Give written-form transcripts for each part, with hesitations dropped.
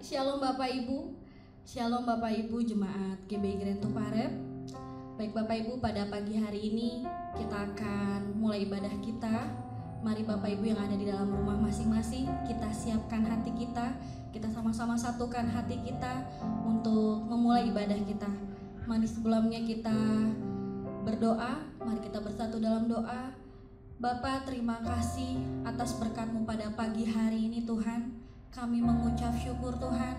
Shalom Bapak Ibu, Shalom Bapak Ibu Jemaat GBI Grand Tuparep. Baik Bapak Ibu, pada pagi hari ini kita akan mulai ibadah kita. Mari Bapak Ibu yang ada di dalam rumah masing-masing, kita siapkan hati kita, kita sama-sama satukan hati kita untuk memulai ibadah kita. Mari sebelumnya kita berdoa, mari kita bersatu dalam doa. Bapa, terima kasih atas berkat-Mu pada pagi hari ini Tuhan. Kami mengucap syukur Tuhan,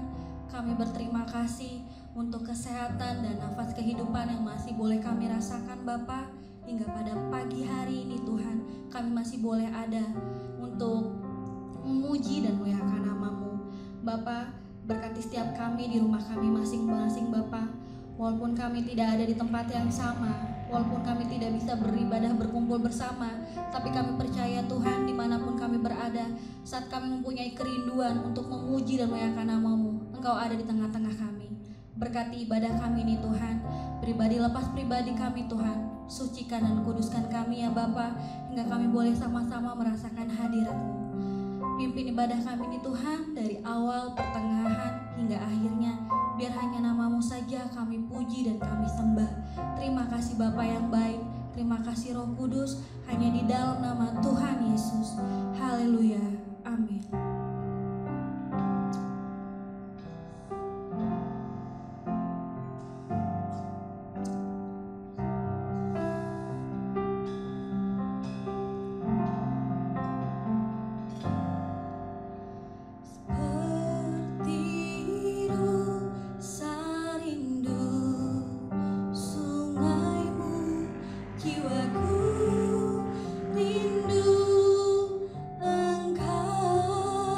kami berterima kasih untuk kesehatan dan nafas kehidupan yang masih boleh kami rasakan Bapa. Hingga pada pagi hari ini Tuhan, kami masih boleh ada untuk memuji dan memuliakan nama-Mu. Bapa, berkati setiap kami di rumah kami masing-masing Bapa. Walaupun kami tidak ada di tempat yang sama, walaupun kami tidak bisa beribadah berkumpul bersama, tapi kami percaya Tuhan dimanapun kami berada, saat kami mempunyai kerinduan untuk memuji dan memuliakan nama-Mu, Engkau ada di tengah-tengah kami. Berkati ibadah kami ini Tuhan, pribadi lepas pribadi kami Tuhan, sucikan dan kuduskan kami ya Bapa, hingga kami boleh sama-sama merasakan hadirat-Mu. Pimpin ibadah kami ini Tuhan, dari awal, pertengahan, hingga akhirnya. Biar hanya nama-Mu saja kami puji dan kami sembah. Terima kasih Bapa yang baik, terima kasih Roh Kudus, hanya di dalam nama Tuhan Yesus. Haleluya, amin. Jiwaku rindu Engkau.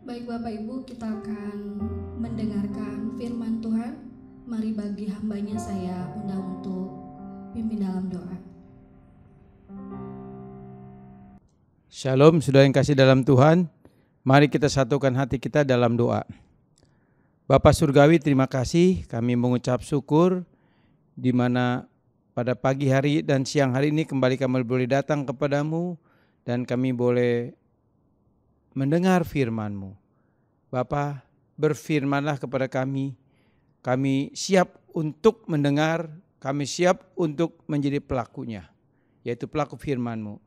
Baik Bapak Ibu, kita akan mendengarkan firman Tuhan. Mari bagi hambanya saya undang untuk pimpin dalam doa. Shalom, saudara yang kasih dalam Tuhan. Mari kita satukan hati kita dalam doa. Bapa Surgawi, terima kasih, kami mengucap syukur di mana pada pagi hari dan siang hari ini kembali kami boleh datang kepadamu dan kami boleh mendengar firman-Mu. Bapa, berfirmanlah kepada kami siap untuk mendengar, kami siap untuk menjadi pelakunya, yaitu pelaku firman-Mu.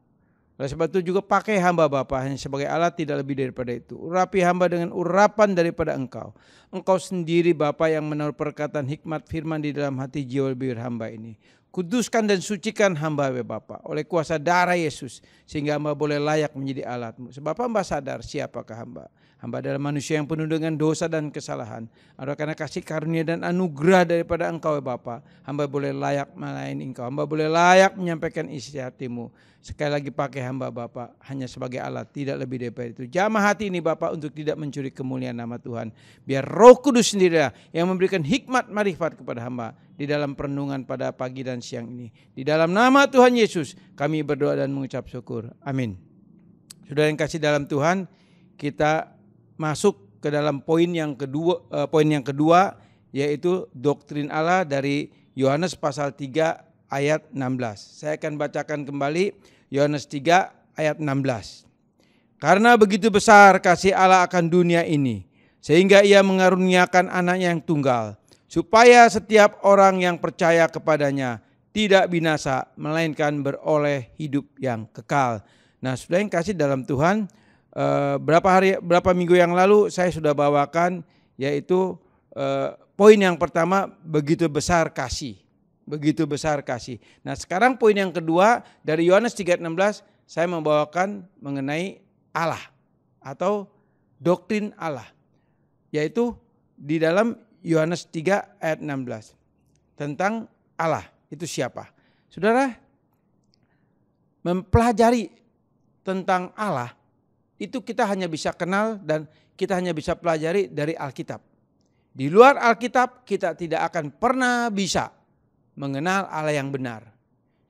Oleh sebab itu juga pakai hamba Bapa hanya sebagai alat, tidak lebih daripada itu. Urapi hamba dengan urapan daripada Engkau. Engkau sendiri Bapa yang menaruh perkataan hikmat firman di dalam hati jiwa bibir hamba ini. Kuduskan dan sucikan hamba Bapa oleh kuasa darah Yesus, sehingga hamba boleh layak menjadi alat-Mu. Sebab hamba sadar siapakah hamba. Hamba adalah manusia yang penuh dengan dosa dan kesalahan. Adalah karena kasih karunia dan anugerah daripada Engkau Bapa, hamba boleh layak melayani Engkau. Hamba boleh layak menyampaikan isi hati-Mu. Sekali lagi pakai hamba Bapa hanya sebagai alat, tidak lebih daripada itu. Jamah hati ini Bapa untuk tidak mencuri kemuliaan nama Tuhan. Biar Roh Kudus sendirilah yang memberikan hikmat marifat kepada hamba di dalam perenungan pada pagi dan siang ini. Di dalam nama Tuhan Yesus kami berdoa dan mengucap syukur. Amin. Saudara yang kasih dalam Tuhan, kita masuk ke dalam poin yang kedua yaitu doktrin Allah dari Yohanes pasal 3 ayat 16. Saya akan bacakan kembali Yohanes 3 ayat 16. Karena begitu besar kasih Allah akan dunia ini, sehingga ia mengaruniakan anaknya yang tunggal, supaya setiap orang yang percaya kepadanya tidak binasa, melainkan beroleh hidup yang kekal. Nah, saudara yang kasih dalam Tuhan, berapa minggu yang lalu saya sudah bawakan yaitu poin yang pertama, begitu besar kasih. Begitu besar kasih. Nah, sekarang poin yang kedua dari Yohanes 3:16 saya membawakan mengenai Allah atau doktrin Allah, yaitu di dalam Yohanes 3 ayat 16 tentang Allah itu siapa. Saudara, mempelajari tentang Allah itu kita hanya bisa kenal dan kita hanya bisa pelajari dari Alkitab. Di luar Alkitab kita tidak akan pernah bisa mengenal Allah yang benar.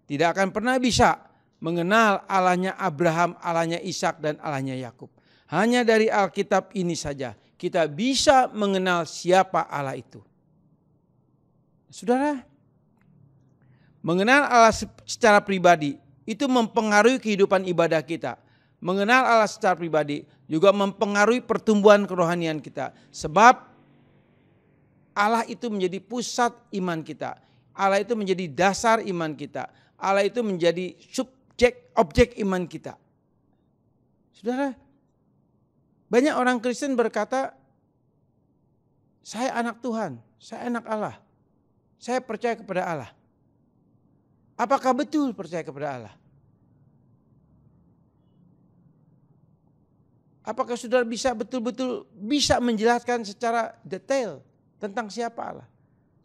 Tidak akan pernah bisa mengenal Allahnya Abraham, Allahnya Ishak dan Allahnya Yakub. Hanya dari Alkitab ini saja kita bisa mengenal siapa Allah itu. Saudara, mengenal Allah secara pribadi itu mempengaruhi kehidupan ibadah kita. Mengenal Allah secara pribadi juga mempengaruhi pertumbuhan kerohanian kita. Sebab Allah itu menjadi pusat iman kita. Allah itu menjadi dasar iman kita. Allah itu menjadi objek iman kita. Saudara, banyak orang Kristen berkata, saya anak Tuhan, saya anak Allah. Saya percaya kepada Allah. Apakah betul percaya kepada Allah? Apakah saudara bisa betul-betul bisa menjelaskan secara detail tentang siapa Allah?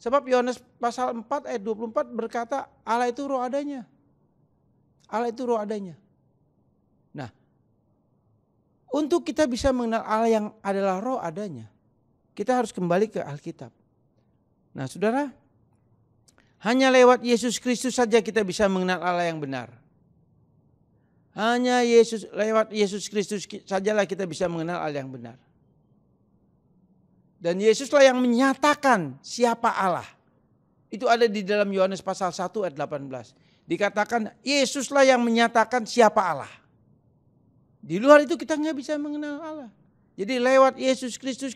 Sebab Yohanes pasal 4 ayat 24 berkata Allah itu roh adanya. Allah itu roh adanya. Nah, untuk kita bisa mengenal Allah yang adalah roh adanya, kita harus kembali ke Alkitab. Nah, saudara, hanya lewat Yesus Kristus saja kita bisa mengenal Allah yang benar. Hanya lewat Yesus Kristus sajalah kita bisa mengenal Allah yang benar. Dan Yesuslah yang menyatakan siapa Allah. Itu ada di dalam Yohanes pasal 1 ayat 18. Dikatakan Yesuslah yang menyatakan siapa Allah. Di luar itu kita nggak bisa mengenal Allah. Jadi lewat Yesus Kristus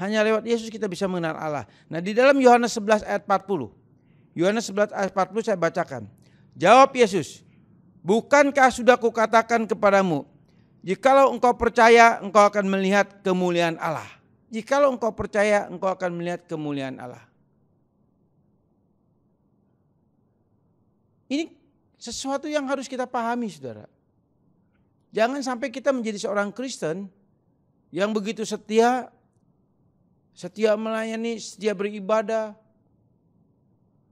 hanya lewat Yesus kita bisa mengenal Allah. Nah, di dalam Yohanes 11 ayat 40. Yohanes 11 ayat 40 saya bacakan. Jawab Yesus, bukankah sudah kukatakan kepadamu, jikalau engkau percaya engkau akan melihat kemuliaan Allah. Jikalau engkau percaya, engkau akan melihat kemuliaan Allah. Ini sesuatu yang harus kita pahami, saudara. Jangan sampai kita menjadi seorang Kristen yang begitu setia melayani, setia beribadah,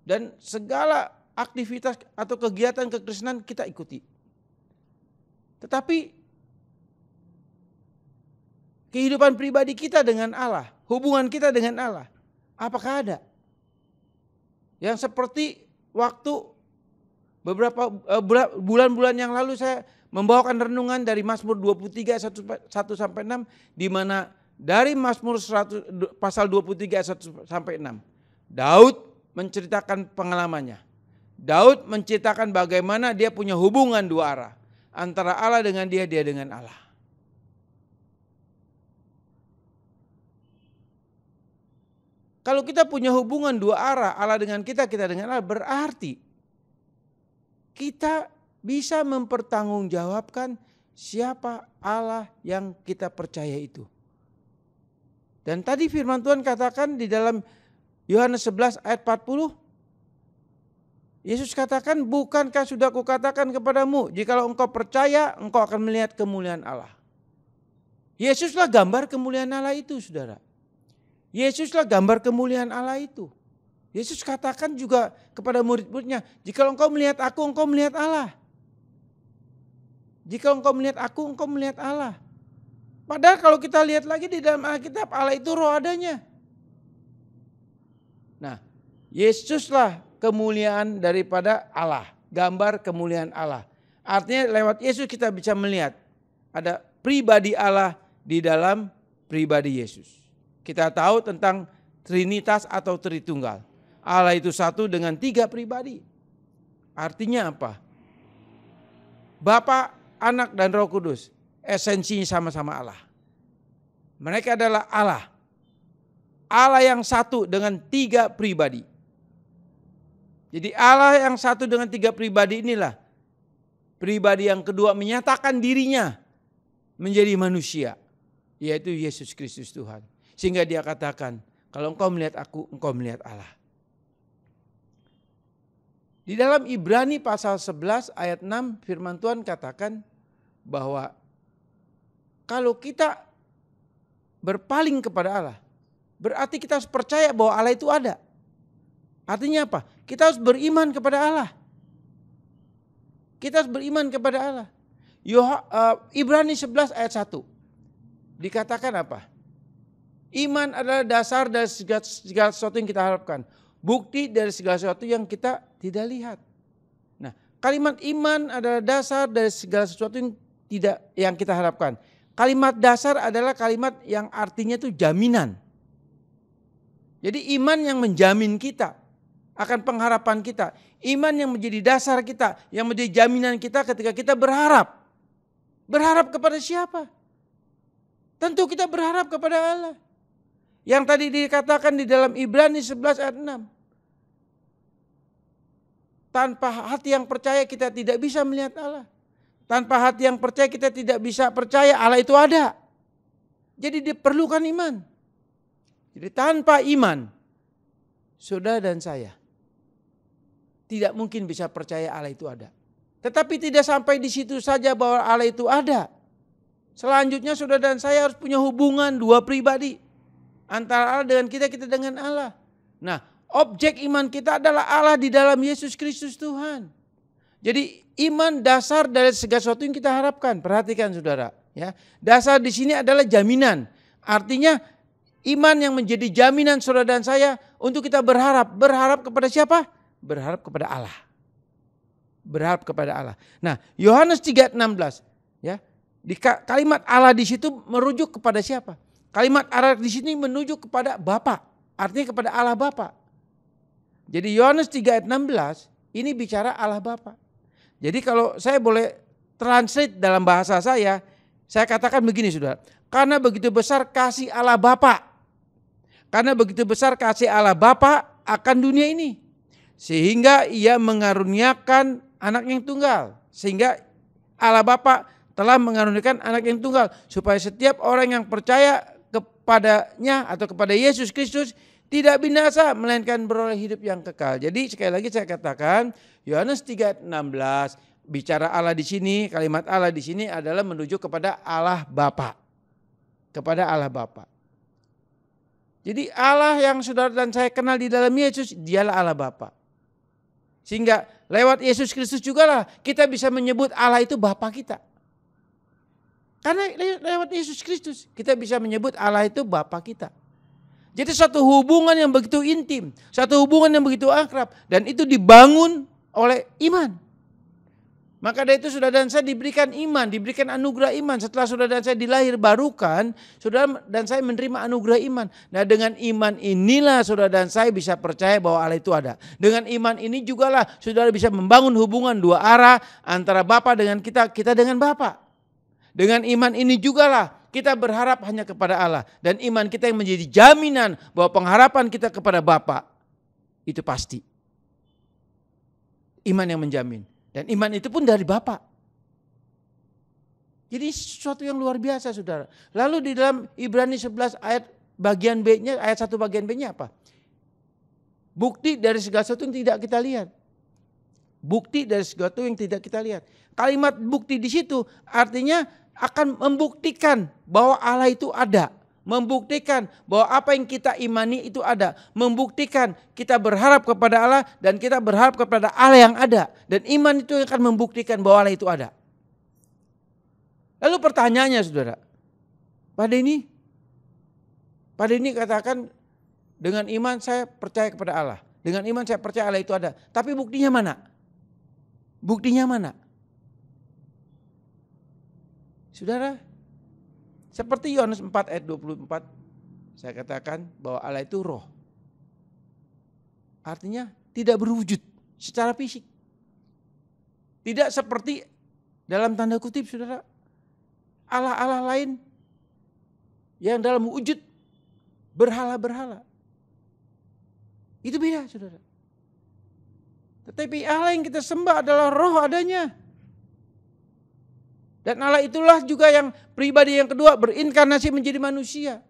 dan segala aktivitas atau kegiatan kekristenan kita ikuti. Tetapi kehidupan pribadi kita dengan Allah, hubungan kita dengan Allah. Apakah ada? Yang seperti waktu beberapa bulan-bulan yang lalu saya membawakan renungan dari Mazmur 23 1 sampai 6, di mana dari Mazmur 100, pasal 23 1 sampai 6, Daud menceritakan pengalamannya. Daud menceritakan bagaimana dia punya hubungan dua arah, antara Allah dengan dia dengan Allah. Kalau kita punya hubungan dua arah, Allah dengan kita dengan Allah, berarti kita bisa mempertanggungjawabkan siapa Allah yang kita percaya itu. Dan tadi firman Tuhan katakan di dalam Yohanes 11 ayat 40, Yesus katakan, bukankah sudah kukatakan kepadamu, jikalau engkau percaya, engkau akan melihat kemuliaan Allah. Yesuslah gambar kemuliaan Allah itu, saudara. Yesuslah gambar kemuliaan Allah itu. Yesus katakan juga kepada murid-muridnya, jikalau engkau melihat aku, engkau melihat Allah. Jika engkau melihat aku, engkau melihat Allah. Padahal kalau kita lihat lagi di dalam Alkitab, Allah itu roh adanya. Nah, Yesuslah kemuliaan daripada Allah, gambar kemuliaan Allah. Artinya lewat Yesus kita bisa melihat ada pribadi Allah di dalam pribadi Yesus. Kita tahu tentang Trinitas atau Tritunggal. Allah itu satu dengan tiga pribadi. Artinya apa? Bapa, Anak dan Roh Kudus esensinya sama-sama Allah. Mereka adalah Allah. Allah yang satu dengan tiga pribadi. Jadi Allah yang satu dengan tiga pribadi inilah pribadi yang kedua menyatakan dirinya menjadi manusia, yaitu Yesus Kristus Tuhan. Sehingga dia katakan, kalau engkau melihat aku, engkau melihat Allah. Di dalam Ibrani pasal 11 ayat 6 firman Tuhan katakan bahwa kalau kita berpaling kepada Allah, berarti kita harus percaya bahwa Allah itu ada. Artinya apa? Kita harus beriman kepada Allah. Kita harus beriman kepada Allah. Ibrani 11 ayat 1 dikatakan apa? Iman adalah dasar dari segala sesuatu yang kita harapkan. Bukti dari segala sesuatu yang kita tidak lihat. Nah, kalimat iman adalah dasar dari segala sesuatu yang kita harapkan. Kalimat dasar adalah kalimat yang artinya itu jaminan. Jadi iman yang menjamin kita akan pengharapan kita. Iman yang menjadi dasar kita, yang menjadi jaminan kita ketika kita berharap. Berharap kepada siapa? Tentu kita berharap kepada Allah. Yang tadi dikatakan di dalam Ibrani 11 ayat 6. Tanpa hati yang percaya kita tidak bisa melihat Allah. Tanpa hati yang percaya kita tidak bisa percaya Allah itu ada. Jadi diperlukan iman. Jadi tanpa iman, saudara dan saya tidak mungkin bisa percaya Allah itu ada. Tetapi tidak sampai di situ saja bahwa Allah itu ada. Selanjutnya saudara dan saya harus punya hubungan dua pribadi. Antara Allah dengan kita dengan Allah. Nah, objek iman kita adalah Allah di dalam Yesus Kristus Tuhan. Jadi iman dasar dari segala sesuatu yang kita harapkan. Perhatikan saudara, ya. Dasar di sini adalah jaminan. Artinya iman yang menjadi jaminan saudara dan saya untuk kita berharap. Berharap kepada siapa? Berharap kepada Allah. Berharap kepada Allah. Nah, Yohanes 3:16, ya. Di kalimat Allah di situ merujuk kepada siapa? Kalimat Allah di sini menuju kepada Bapa, artinya kepada Allah Bapa. Jadi Yohanes 3 ayat 16 ini bicara Allah Bapa. Jadi kalau saya boleh translate dalam bahasa saya katakan begini saudara. Karena begitu besar kasih Allah Bapa. Karena begitu besar kasih Allah Bapa akan dunia ini. Sehingga ia mengaruniakan anak yang tunggal. Sehingga Allah Bapa telah mengaruniakan anak yang tunggal. Supaya setiap orang yang percaya kepadanya atau kepada Yesus Kristus tidak binasa melainkan beroleh hidup yang kekal. Jadi sekali lagi saya katakan Yohanes 3:16 bicara Allah di sini, kalimat Allah di sini adalah menuju kepada Allah Bapa. Kepada Allah Bapa. Jadi Allah yang saudara dan saya kenal di dalam Yesus, dialah Allah Bapa. Sehingga lewat Yesus Kristus jugalah kita bisa menyebut Allah itu Bapa kita. Karena lewat Yesus Kristus kita bisa menyebut Allah itu Bapa kita. Jadi satu hubungan yang begitu intim, satu hubungan yang begitu akrab, dan itu dibangun oleh iman. Maka dari itu saudara dan saya diberikan iman, diberikan anugerah iman. Setelah saudara dan saya dilahir barukan, saudara dan saya menerima anugerah iman. Nah, dengan iman inilah saudara dan saya bisa percaya bahwa Allah itu ada. Dengan iman ini jugalah saudara bisa membangun hubungan dua arah antara Bapa dengan kita, kita dengan Bapa. Dengan iman ini jugalah kita berharap hanya kepada Allah. Dan iman kita yang menjadi jaminan bahwa pengharapan kita kepada Bapa itu pasti. Iman yang menjamin. Dan iman itu pun dari Bapa. Jadi sesuatu yang luar biasa saudara. Lalu di dalam Ibrani 11 ayat bagian B-nya, ayat 1 bagian B-nya apa? Bukti dari segala sesuatu yang tidak kita lihat. Bukti dari segala sesuatu yang tidak kita lihat. Kalimat bukti di situ artinya akan membuktikan bahwa Allah itu ada. Membuktikan bahwa apa yang kita imani itu ada. Membuktikan kita berharap kepada Allah dan kita berharap kepada Allah yang ada. Dan iman itu akan membuktikan bahwa Allah itu ada. Lalu pertanyaannya saudara. Pada ini katakan dengan iman saya percaya kepada Allah. Dengan iman saya percaya Allah itu ada. Tapi buktinya mana? Buktinya mana? Saudara, seperti Yohanes 4 ayat 24, saya katakan bahwa Allah itu roh. Artinya tidak berwujud secara fisik. Tidak seperti dalam tanda kutip saudara, Allah-Allah lain yang dalam wujud berhala-berhala. Itu beda saudara. Tetapi Allah yang kita sembah adalah roh adanya. Dan Allah itulah juga yang pribadi yang kedua berinkarnasi menjadi manusia.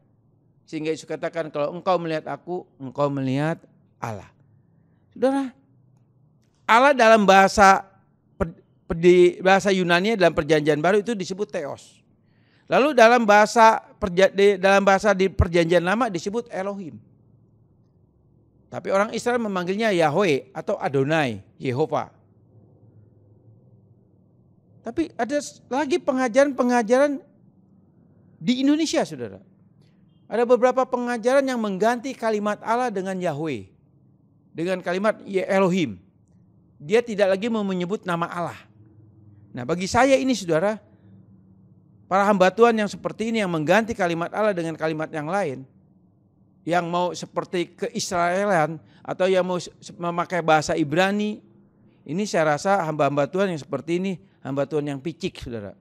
Sehingga Yesus katakan kalau engkau melihat aku, engkau melihat Allah. Saudara, Allah dalam bahasa Yunani dalam perjanjian baru itu disebut Theos. Lalu dalam bahasa di perjanjian lama disebut Elohim. Tapi orang Israel memanggilnya Yahweh atau Adonai, Yehova. Tapi ada lagi pengajaran-pengajaran di Indonesia saudara. Ada beberapa pengajaran yang mengganti kalimat Allah dengan Yahweh. Dengan kalimat Elohim. Dia tidak lagi mau menyebut nama Allah. Nah bagi saya ini saudara, para hamba Tuhan yang seperti ini yang mengganti kalimat Allah dengan kalimat yang lain. Yang mau seperti keisraelan atau yang mau memakai bahasa Ibrani. Ini saya rasa hamba-hamba Tuhan yang seperti ini hamba Tuhan yang picik saudara.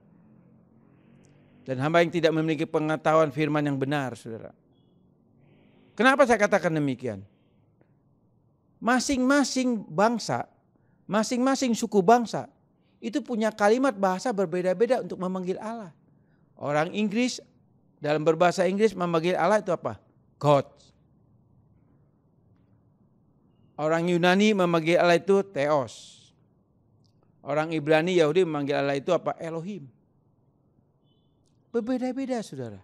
Dan hamba yang tidak memiliki pengetahuan firman yang benar saudara. Kenapa saya katakan demikian? Masing-masing bangsa, masing-masing suku bangsa itu punya kalimat bahasa berbeda-beda untuk memanggil Allah. Orang Inggris dalam berbahasa Inggris memanggil Allah itu apa? God. Orang Yunani memanggil Allah itu Theos. Orang Ibrani Yahudi memanggil Allah itu apa? Elohim. Berbeda-beda saudara.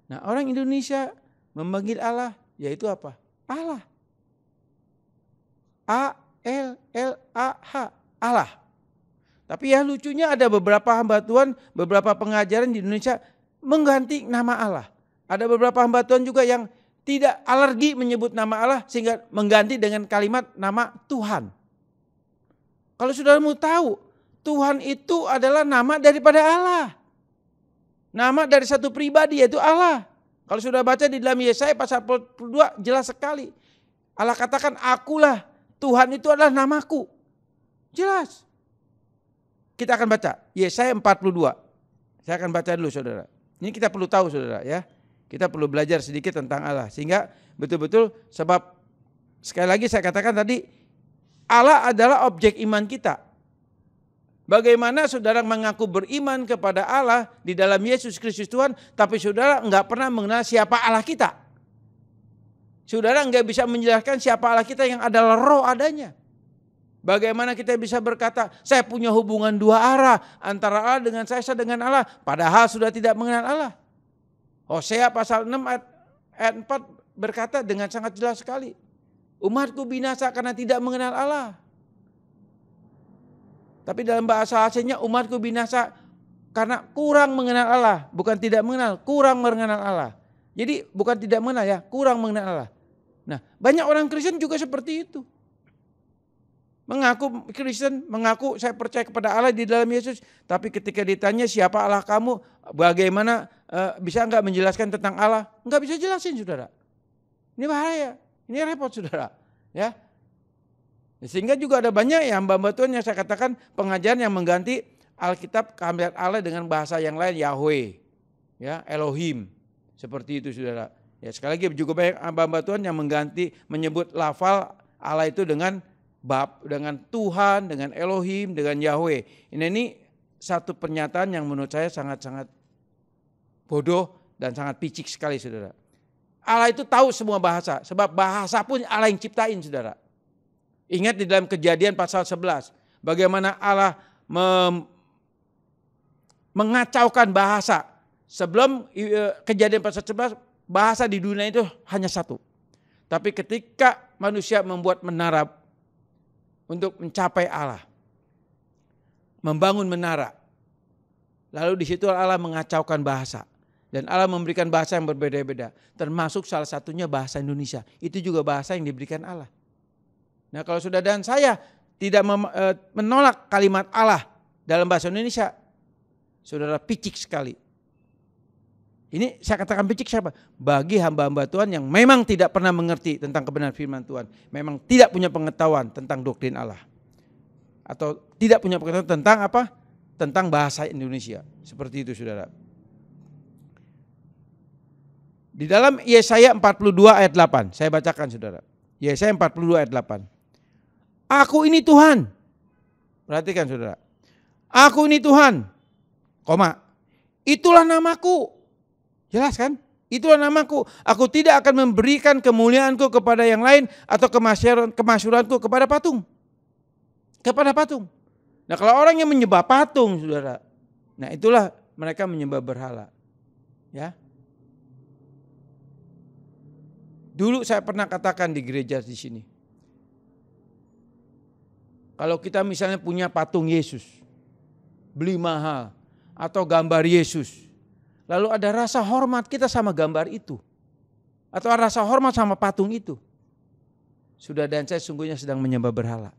Nah orang Indonesia memanggil Allah yaitu apa? Allah. A-L-L-A-H. Allah. Tapi yang lucunya ada beberapa hamba Tuhan, beberapa pengajaran di Indonesia mengganti nama Allah. Ada beberapa hamba Tuhan juga yang tidak alergi menyebut nama Allah sehingga mengganti dengan kalimat nama Tuhan. Kalau saudara mau tahu, Tuhan itu adalah nama daripada Allah. Nama dari satu pribadi yaitu Allah. Kalau sudah baca di dalam Yesaya pasal 42 jelas sekali. Allah katakan akulah, Tuhan itu adalah namaku. Jelas. Kita akan baca Yesaya 42. Saya akan baca dulu saudara. Ini kita perlu tahu saudara ya. Kita perlu belajar sedikit tentang Allah. Sehingga betul-betul sebab sekali lagi saya katakan tadi Allah adalah objek iman kita. Bagaimana saudara mengaku beriman kepada Allah di dalam Yesus Kristus Tuhan, tapi saudara enggak pernah mengenal siapa Allah kita. Saudara enggak bisa menjelaskan siapa Allah kita yang adalah roh adanya. Bagaimana kita bisa berkata, saya punya hubungan dua arah antara Allah dengan saya dengan Allah, padahal sudah tidak mengenal Allah. Hosea pasal 6 ayat 4 berkata dengan sangat jelas sekali, umatku binasa karena tidak mengenal Allah. Tapi dalam bahasa aslinya umatku binasa Karena kurang mengenal Allah, bukan tidak mengenal, kurang mengenal Allah. Jadi bukan tidak mengenal ya, kurang mengenal Allah. Nah, banyak orang Kristen juga seperti itu. Mengaku Kristen, mengaku saya percaya kepada Allah di dalam Yesus, tapi ketika ditanya siapa Allah kamu, bagaimana bisa enggak menjelaskan tentang Allah? Enggak bisa jelasin, saudara. Ini bahaya, ini repot, saudara. Ya, sehingga juga ada banyak ya hamba-hamba Tuhan yang saya katakan pengajaran yang mengganti Alkitab kehadirat Allah dengan bahasa yang lain, Yahweh, ya, Elohim, seperti itu, saudara. Ya, sekali lagi juga banyak hamba-hamba Tuhan yang mengganti menyebut lafal Allah itu dengan Bab, dengan Tuhan, dengan Elohim, dengan Yahweh. Ini satu pernyataan yang menurut saya sangat-sangat bodoh dan sangat picik sekali, saudara. Allah itu tahu semua bahasa, sebab bahasa pun Allah yang ciptain, saudara. Ingat di dalam Kejadian pasal 11, bagaimana Allah mengacaukan bahasa. Sebelum Kejadian pasal 11, bahasa di dunia itu hanya satu. Tapi ketika manusia membuat menara untuk mencapai Allah, membangun menara, lalu di situ Allah mengacaukan bahasa. Dan Allah memberikan bahasa yang berbeda-beda. Termasuk salah satunya bahasa Indonesia. Itu juga bahasa yang diberikan Allah. Nah, kalau saudara dan saya tidak menolak kalimat Allah dalam bahasa Indonesia, saudara picik sekali. Ini saya katakan picik siapa? Bagi hamba-hamba Tuhan yang memang tidak pernah mengerti tentang kebenaran firman Tuhan. Memang tidak punya pengetahuan tentang doktrin Allah. Atau tidak punya pengetahuan tentang apa? Tentang bahasa Indonesia. Seperti itu, saudara. Di dalam Yesaya 42 ayat 8. Saya bacakan, saudara. Yesaya 42 ayat 8. Aku ini Tuhan. Perhatikan, saudara. Aku ini Tuhan. Koma. Itulah namaku. Jelas kan? Itulah namaku. Aku tidak akan memberikan kemuliaanku kepada yang lain atau kemasyuranku kepada patung. Kepada patung. Nah, kalau orang yang menyembah patung, saudara, nah itulah mereka menyembah berhala. Ya. Dulu saya pernah katakan di gereja di sini. Kalau kita misalnya punya patung Yesus, beli mahal, atau gambar Yesus, lalu ada rasa hormat kita sama gambar itu, atau rasa hormat sama patung itu, saudara dan saya sungguhnya sedang menyembah berhala.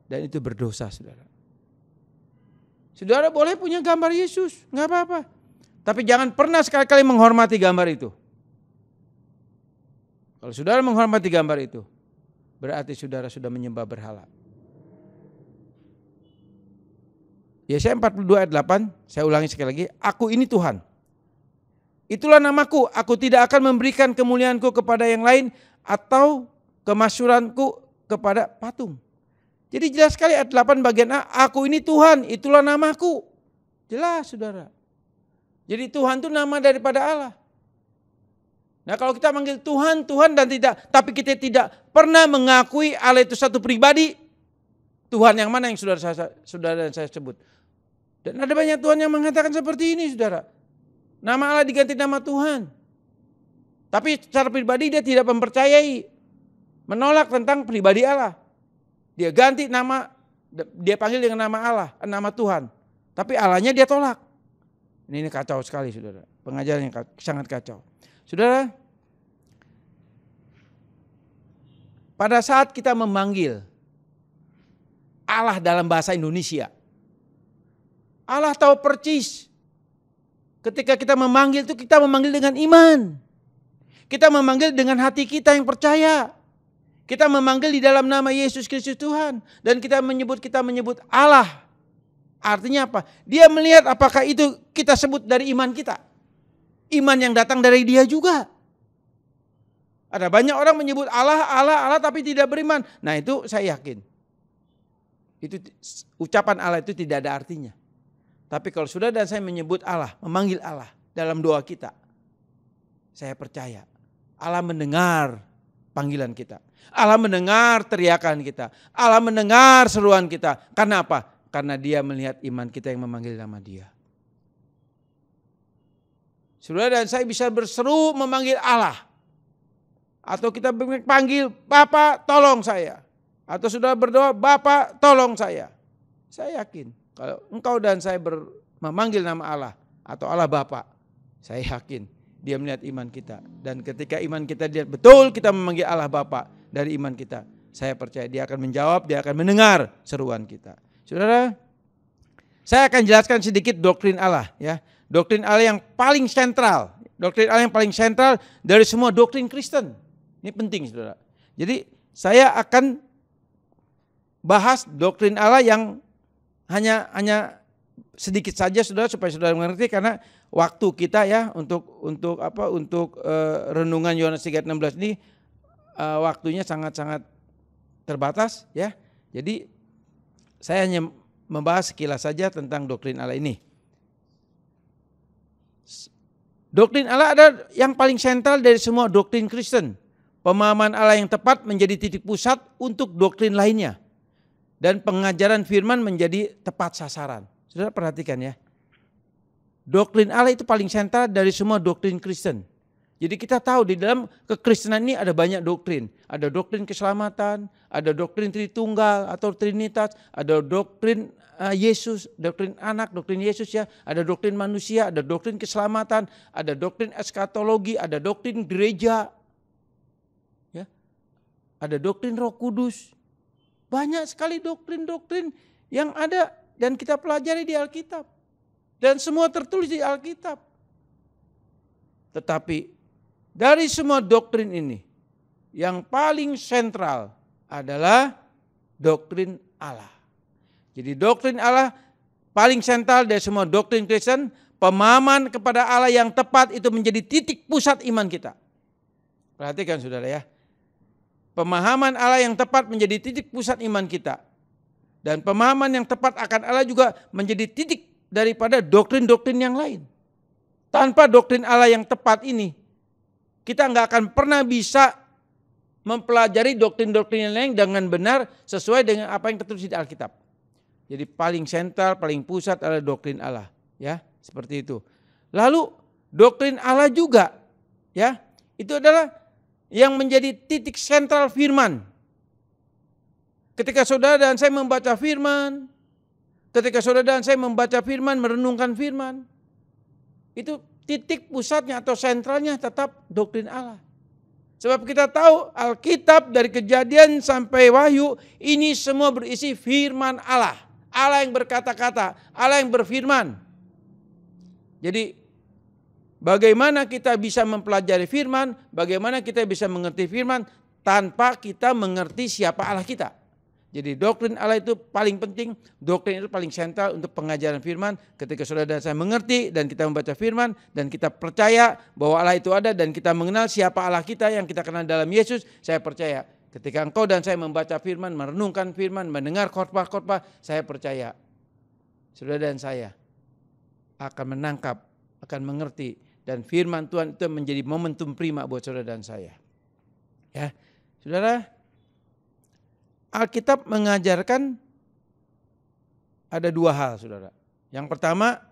Dan itu berdosa, saudara. Saudara boleh punya gambar Yesus, gak apa-apa. Tapi jangan pernah sekali-kali menghormati gambar itu. Kalau saudara menghormati gambar itu, berarti saudara sudah menyembah berhala. Yesaya 42 ayat 8, saya ulangi sekali lagi. Aku ini Tuhan. Itulah namaku, aku tidak akan memberikan kemuliaanku kepada yang lain atau kemasyuranku kepada patung. Jadi jelas sekali ayat 8 bagian A, aku ini Tuhan, itulah namaku. Jelas, saudara. Jadi Tuhan itu nama daripada Allah. Nah, kalau kita manggil Tuhan, Tuhan dan tidak, tapi kita tidak pernah mengakui Allah itu satu pribadi, Tuhan yang mana yang saudara dan saya sebut. Dan ada banyak Tuhan yang mengatakan seperti ini, saudara. Nama Allah diganti nama Tuhan. Tapi secara pribadi dia tidak mempercayai, menolak tentang pribadi Allah. Dia ganti nama, dia panggil dengan nama Allah, nama Tuhan. Tapi Allahnya dia tolak. Ini kacau sekali, saudara. Pengajaran yang sangat kacau. Saudara, pada saat kita memanggil Allah dalam bahasa Indonesia, Allah tahu percis. Ketika kita memanggil itu kita memanggil dengan iman. Kita memanggil dengan hati kita yang percaya. Kita memanggil di dalam nama Yesus Kristus Tuhan. Dan kita menyebut Allah. Artinya apa? Dia melihat apakah itu kita sebut dari iman kita. Iman yang datang dari dia juga. Ada banyak orang menyebut Allah tapi tidak beriman. Nah, itu saya yakin. Itu ucapan Allah itu tidak ada artinya. Tapi kalau saudara dan saya menyebut Allah, memanggil Allah dalam doa kita, saya percaya Allah mendengar panggilan kita. Allah mendengar teriakan kita. Allah mendengar seruan kita. Karena apa? Karena dia melihat iman kita yang memanggil nama dia. Saudara dan saya bisa berseru memanggil Allah. Atau kita panggil, Bapak tolong saya. Atau sudah berdoa, Bapak tolong saya. Saya yakin kalau engkau dan saya memanggil nama Allah atau Allah Bapa, saya yakin dia melihat iman kita. Dan ketika iman kita dilihat betul kita memanggil Allah Bapa dari iman kita, saya percaya dia akan menjawab, dia akan mendengar seruan kita. Saudara, saya akan jelaskan sedikit doktrin Allah ya. Doktrin Allah yang paling sentral. Doktrin Allah yang paling sentral dari semua doktrin Kristen. Ini penting saudara. Jadi saya akan bahas doktrin Allah yang hanya sedikit saja saudara, supaya saudara mengerti, karena waktu kita ya untuk renungan Yohanes 3:16 ini waktunya sangat-sangat terbatas ya. Jadi saya hanya membahas sekilas saja tentang doktrin Allah ini. Doktrin Allah ada yang paling sentral dari semua doktrin Kristen. Pemahaman Allah yang tepat menjadi titik pusat untuk doktrin lainnya. Dan pengajaran firman menjadi tepat sasaran. Saudara perhatikan ya. Doktrin Allah itu paling sentral dari semua doktrin Kristen. Jadi kita tahu di dalam kekristenan ini ada banyak doktrin. Ada doktrin keselamatan, ada doktrin Tritunggal atau Trinitas, ada doktrin Yesus, doktrin anak, doktrin Yesus ya, ada doktrin manusia, ada doktrin keselamatan, ada doktrin eskatologi, ada doktrin gereja. Ya. Ada doktrin Roh Kudus. Banyak sekali doktrin-doktrin yang ada dan kita pelajari di Alkitab. Dan semua tertulis di Alkitab. Tetapi dari semua doktrin ini, yang paling sentral adalah doktrin Allah. Jadi doktrin Allah paling sentral dari semua doktrin Kristen. Pemahaman kepada Allah yang tepat itu menjadi titik pusat iman kita. Perhatikan saudara ya. Pemahaman Allah yang tepat menjadi titik pusat iman kita. Dan pemahaman yang tepat akan Allah juga menjadi titik daripada doktrin-doktrin yang lain. Tanpa doktrin Allah yang tepat ini, kita nggak akan pernah bisa mempelajari doktrin-doktrin yang lain dengan benar sesuai dengan apa yang tertulis di Alkitab. Jadi paling sentral, paling pusat adalah doktrin Allah, ya, seperti itu. Lalu doktrin Allah juga, ya, itu adalah yang menjadi titik sentral firman. Ketika saudara dan saya membaca firman, merenungkan firman, itu titik pusatnya atau sentralnya tetap doktrin Allah. Sebab kita tahu Alkitab dari Kejadian sampai Wahyu ini semua berisi firman Allah. Allah yang berkata-kata, Allah yang berfirman. Jadi bagaimana kita bisa mempelajari firman, bagaimana kita bisa mengerti firman tanpa kita mengerti siapa Allah kita. Jadi doktrin Allah itu paling penting, doktrin itu paling sentral untuk pengajaran firman. Ketika saudara dan saya mengerti dan kita membaca firman dan kita percaya bahwa Allah itu ada dan kita mengenal siapa Allah kita yang kita kenal dalam Yesus, saya percaya ketika engkau dan saya membaca firman, merenungkan firman, mendengar khotbah-khotbah, saya percaya saudara dan saya akan menangkap, akan mengerti, dan firman Tuhan itu menjadi momentum prima buat saudara dan saya. Ya, saudara, Alkitab mengajarkan ada dua hal, saudara. Yang pertama,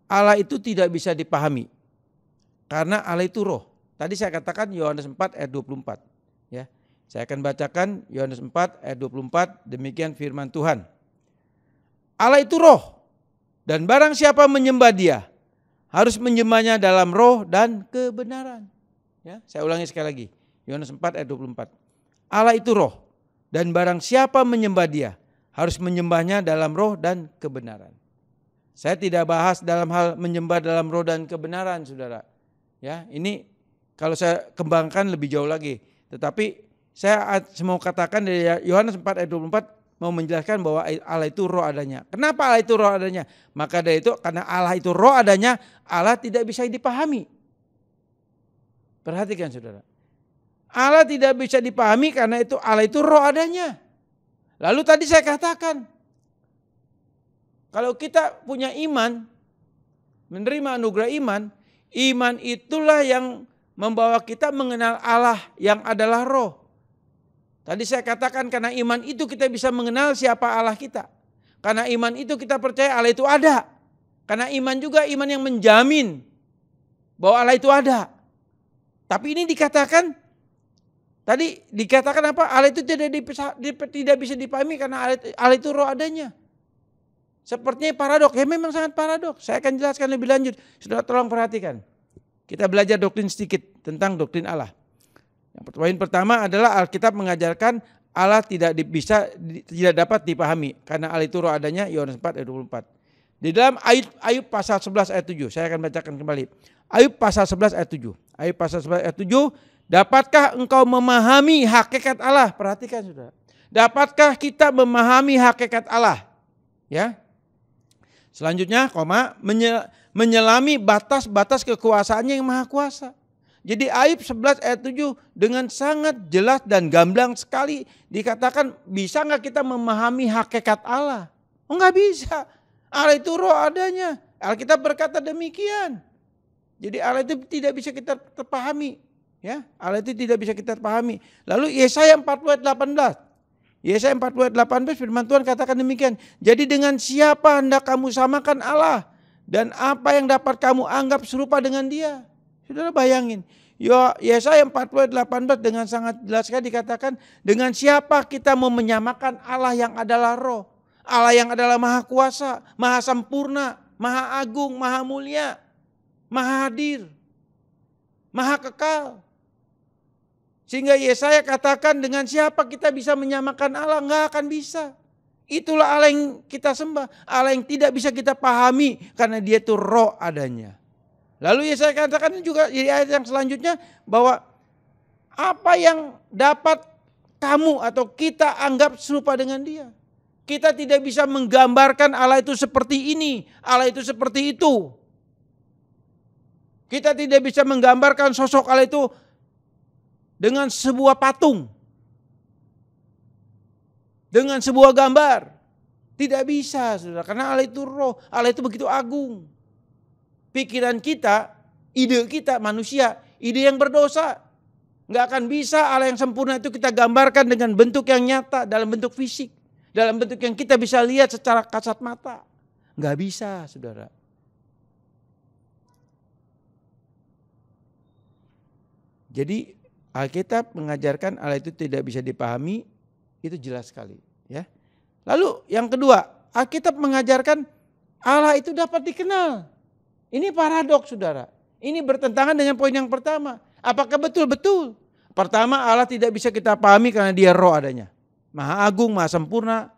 Allah itu tidak bisa dipahami karena Allah itu roh. Tadi saya katakan Yohanes 4 ayat 24. Ya, saya akan bacakan Yohanes 4 ayat 24, demikian firman Tuhan. Allah itu roh, dan barang siapa menyembah Dia harus menyembahnya dalam roh dan kebenaran. Ya, saya ulangi sekali lagi. Yohanes 4 ayat 24. Allah itu roh. Dan barang siapa menyembah Dia harus menyembahnya dalam roh dan kebenaran. Saya tidak bahas dalam hal menyembah dalam roh dan kebenaran, saudara. Ya, ini kalau saya kembangkan lebih jauh lagi. Tetapi saya mau katakan dari Yohanes 4 ayat 24 mau menjelaskan bahwa Allah itu roh adanya. Kenapa Allah itu roh adanya? Maka dari itu karena Allah itu roh adanya, Allah tidak bisa dipahami. Perhatikan saudara. Allah tidak bisa dipahami karena itu Allah itu roh adanya. Lalu tadi saya katakan, kalau kita punya iman, menerima anugerah iman, iman itulah yang membawa kita mengenal Allah yang adalah roh. Tadi saya katakan karena iman itu kita bisa mengenal siapa Allah kita. Karena iman itu kita percaya Allah itu ada. Karena iman juga iman yang menjamin bahwa Allah itu ada. Tapi ini dikatakan, tadi dikatakan apa? Allah itu tidak bisa dipahami karena Allah itu roh adanya. Sepertinya paradok, ya memang sangat paradok. Saya akan jelaskan lebih lanjut. Saudara tolong perhatikan. Kita belajar doktrin sedikit tentang doktrin Allah. Yang poin pertama adalah Alkitab mengajarkan Allah tidak dapat dipahami. Karena Allah itu roh adanya, Yohanes 4 ayat 24. Di dalam Ayub pasal 11 ayat 7, saya akan bacakan kembali. Ayub pasal 11 ayat 7. Ayub pasal 11 ayat 7, dapatkah engkau memahami hakikat Allah? Perhatikan saudara. Dapatkah kita memahami hakikat Allah? Ya. Selanjutnya, menyelami batas-batas kekuasaannya yang maha kuasa. Jadi Ayub 11 ayat 7 dengan sangat jelas dan gamblang sekali dikatakan, bisa nggak kita memahami hakikat Allah? Oh, nggak bisa. Allah itu roh adanya. Alkitab berkata demikian. Jadi Allah itu tidak bisa kita terpahami. Ya, Allah itu tidak bisa kita pahami. Lalu Yesaya 40 ayat 18. Yesaya 40 ayat 18 firman Tuhan katakan demikian. Jadi dengan siapa hendak kamu samakan Allah? Dan apa yang dapat kamu anggap serupa dengan dia? Saudara bayangin. Yesaya 40 ayat 18 dengan sangat jelas sekali dikatakan. Dengan siapa kita mau menyamakan Allah yang adalah roh? Allah yang adalah maha kuasa, maha sempurna, maha agung, maha mulia, maha hadir, maha kekal. Sehingga Yesaya katakan dengan siapa kita bisa menyamakan Allah? Enggak akan bisa. Itulah Allah yang kita sembah. Allah yang tidak bisa kita pahami karena dia itu roh adanya. Lalu Yesaya katakan juga di ayat yang selanjutnya bahwa apa yang dapat kamu atau kita anggap serupa dengan dia. Kita tidak bisa menggambarkan Allah itu seperti ini, Allah itu seperti itu. Kita tidak bisa menggambarkan sosok Allah itu dengan sebuah patung, dengan sebuah gambar. Tidak bisa, saudara, karena Allah itu roh, Allah itu begitu agung. Pikiran kita, ide kita manusia, ide yang berdosa. Nggak akan bisa Allah yang sempurna itu kita gambarkan dengan bentuk yang nyata, dalam bentuk fisik. Dalam bentuk yang kita bisa lihat secara kasat mata. Nggak bisa, saudara. Jadi Alkitab mengajarkan Allah itu tidak bisa dipahami, itu jelas sekali. Ya. Lalu yang kedua, Alkitab mengajarkan Allah itu dapat dikenal. Ini paradoks, saudara. Ini bertentangan dengan poin yang pertama. Apakah betul-betul? Pertama, Allah tidak bisa kita pahami karena dia roh adanya. Maha agung, maha sempurna,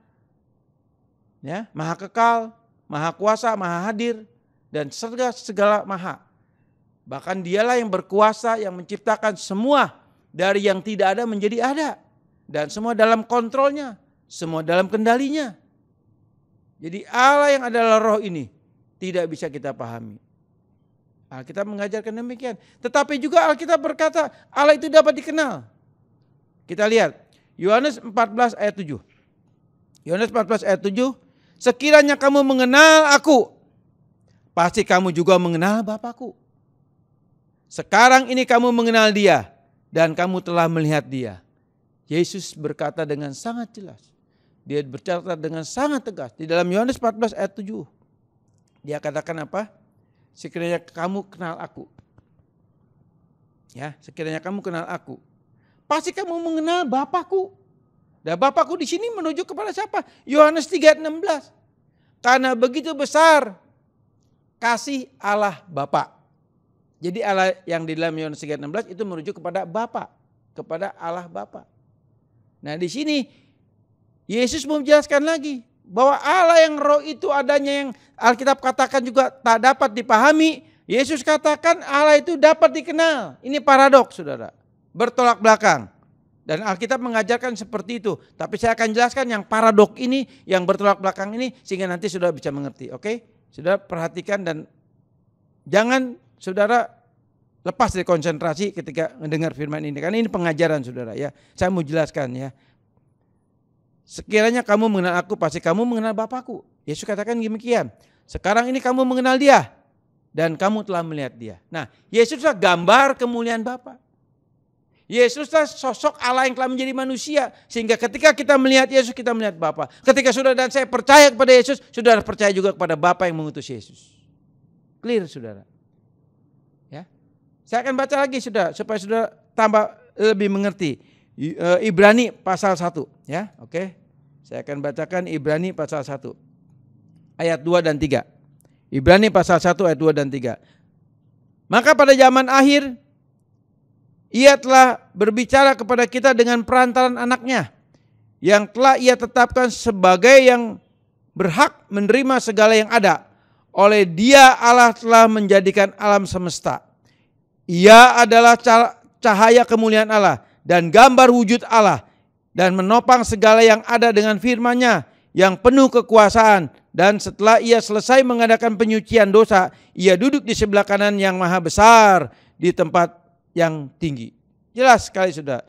ya, maha kekal, maha kuasa, maha hadir, dan segala maha. Bahkan dialah yang berkuasa yang menciptakan semua dari yang tidak ada menjadi ada. Dan semua dalam kontrolnya, semua dalam kendalinya. Jadi Allah yang adalah roh ini tidak bisa kita pahami. Alkitab mengajarkan demikian. Tetapi juga Alkitab berkata Allah itu dapat dikenal. Kita lihat Yohanes 14 ayat 7. Yohanes 14 ayat 7. Sekiranya kamu mengenal aku, pasti kamu juga mengenal Bapakku. Sekarang ini kamu mengenal dia dan kamu telah melihat dia. Yesus berkata dengan sangat jelas. Dia berkata dengan sangat tegas. Di dalam Yohanes 14 ayat 7. Dia katakan apa? Sekiranya kamu kenal aku. Ya, sekiranya kamu kenal aku. Pasti kamu mengenal Bapakku. Dan Bapakku di sini menuju kepada siapa? Yohanes 3 ayat 16. Karena begitu besar kasih Allah Bapa. Jadi Allah yang di dalam Yohanes 3 ayat 16 itu merujuk kepada Bapa, kepada Allah Bapa. Nah, di sini Yesus menjelaskan lagi bahwa Allah yang roh itu adanya yang Alkitab katakan juga tak dapat dipahami. Yesus katakan Allah itu dapat dikenal. Ini paradoks, saudara. Bertolak belakang. Dan Alkitab mengajarkan seperti itu. Tapi saya akan jelaskan yang paradok ini, yang bertolak belakang ini, sehingga nanti saudara bisa mengerti. Oke? Saudara perhatikan dan jangan saudara lepas dari konsentrasi ketika mendengar firman ini. Karena ini pengajaran, saudara, ya. Saya mau jelaskan, ya. Sekiranya kamu mengenal aku, pasti kamu mengenal Bapakku. Yesus katakan demikian. Sekarang ini kamu mengenal dia dan kamu telah melihat dia. Nah, Yesuslah gambar kemuliaan Bapa. Yesuslah sosok Allah yang telah menjadi manusia. Sehingga ketika kita melihat Yesus, kita melihat Bapa. Ketika saudara dan saya percaya kepada Yesus, saudara percaya juga kepada Bapa yang mengutus Yesus. Clear, saudara? Ya. Saya akan baca lagi, saudara, supaya saudara tambah lebih mengerti. Ibrani pasal 1, ya. Oke. Saya akan bacakan Ibrani pasal 1. ayat 2 dan 3. Ibrani pasal 1 ayat 2 dan 3. Maka pada zaman akhir ia telah berbicara kepada kita dengan perantaran anaknya yang telah ia tetapkan sebagai yang berhak menerima segala yang ada. Oleh dia Allah telah menjadikan alam semesta. Ia adalah cahaya kemuliaan Allah dan gambar wujud Allah dan menopang segala yang ada dengan firman-Nya yang penuh kekuasaan. Dan setelah ia selesai mengadakan penyucian dosa, ia duduk di sebelah kanan yang maha besar di tempat yang tinggi. Jelas sekali sudah.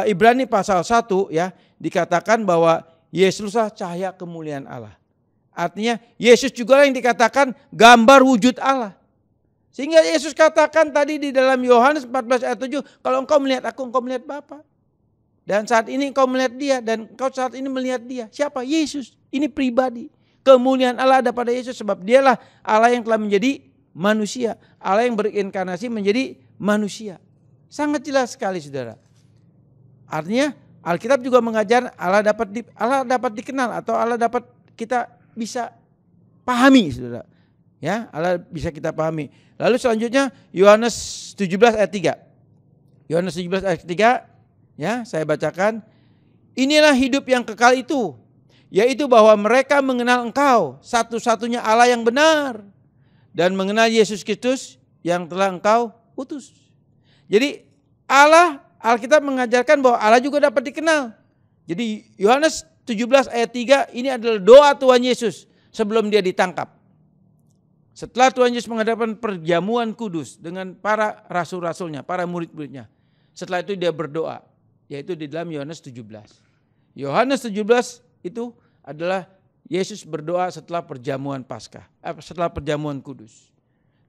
Ibrani pasal 1 ya dikatakan bahwa Yesuslah cahaya kemuliaan Allah. Artinya Yesus juga yang dikatakan gambar wujud Allah. Sehingga Yesus katakan tadi di dalam Yohanes 14 ayat 7, kalau engkau melihat aku, engkau melihat Bapa. Dan saat ini engkau melihat dia dan engkau saat ini melihat dia. Siapa? Yesus. Ini pribadi. Kemuliaan Allah ada pada Yesus sebab dialah Allah yang telah menjadi manusia. Allah yang berinkarnasi menjadi manusia. Sangat jelas sekali saudara. Artinya Alkitab juga mengajar Allah dapat dikenal atau Allah dapat kita bisa pahami saudara. Ya, Allah bisa kita pahami. Lalu selanjutnya Yohanes 17 ayat 3. Yohanes 17 ayat 3 ya, saya bacakan. Inilah hidup yang kekal itu, yaitu bahwa mereka mengenal Engkau satu-satunya Allah yang benar dan mengenal Yesus Kristus yang telah Engkau utus. Jadi Alkitab mengajarkan bahwa Allah juga dapat dikenal. Jadi Yohanes 17 ayat 3 ini adalah doa Tuhan Yesus sebelum dia ditangkap. Setelah Tuhan Yesus mengadakan perjamuan kudus dengan para rasul-rasulnya, para murid-muridnya. Setelah itu dia berdoa, yaitu di dalam Yohanes 17. Yohanes 17 itu adalah Yesus berdoa setelah perjamuan Paskah, setelah perjamuan kudus.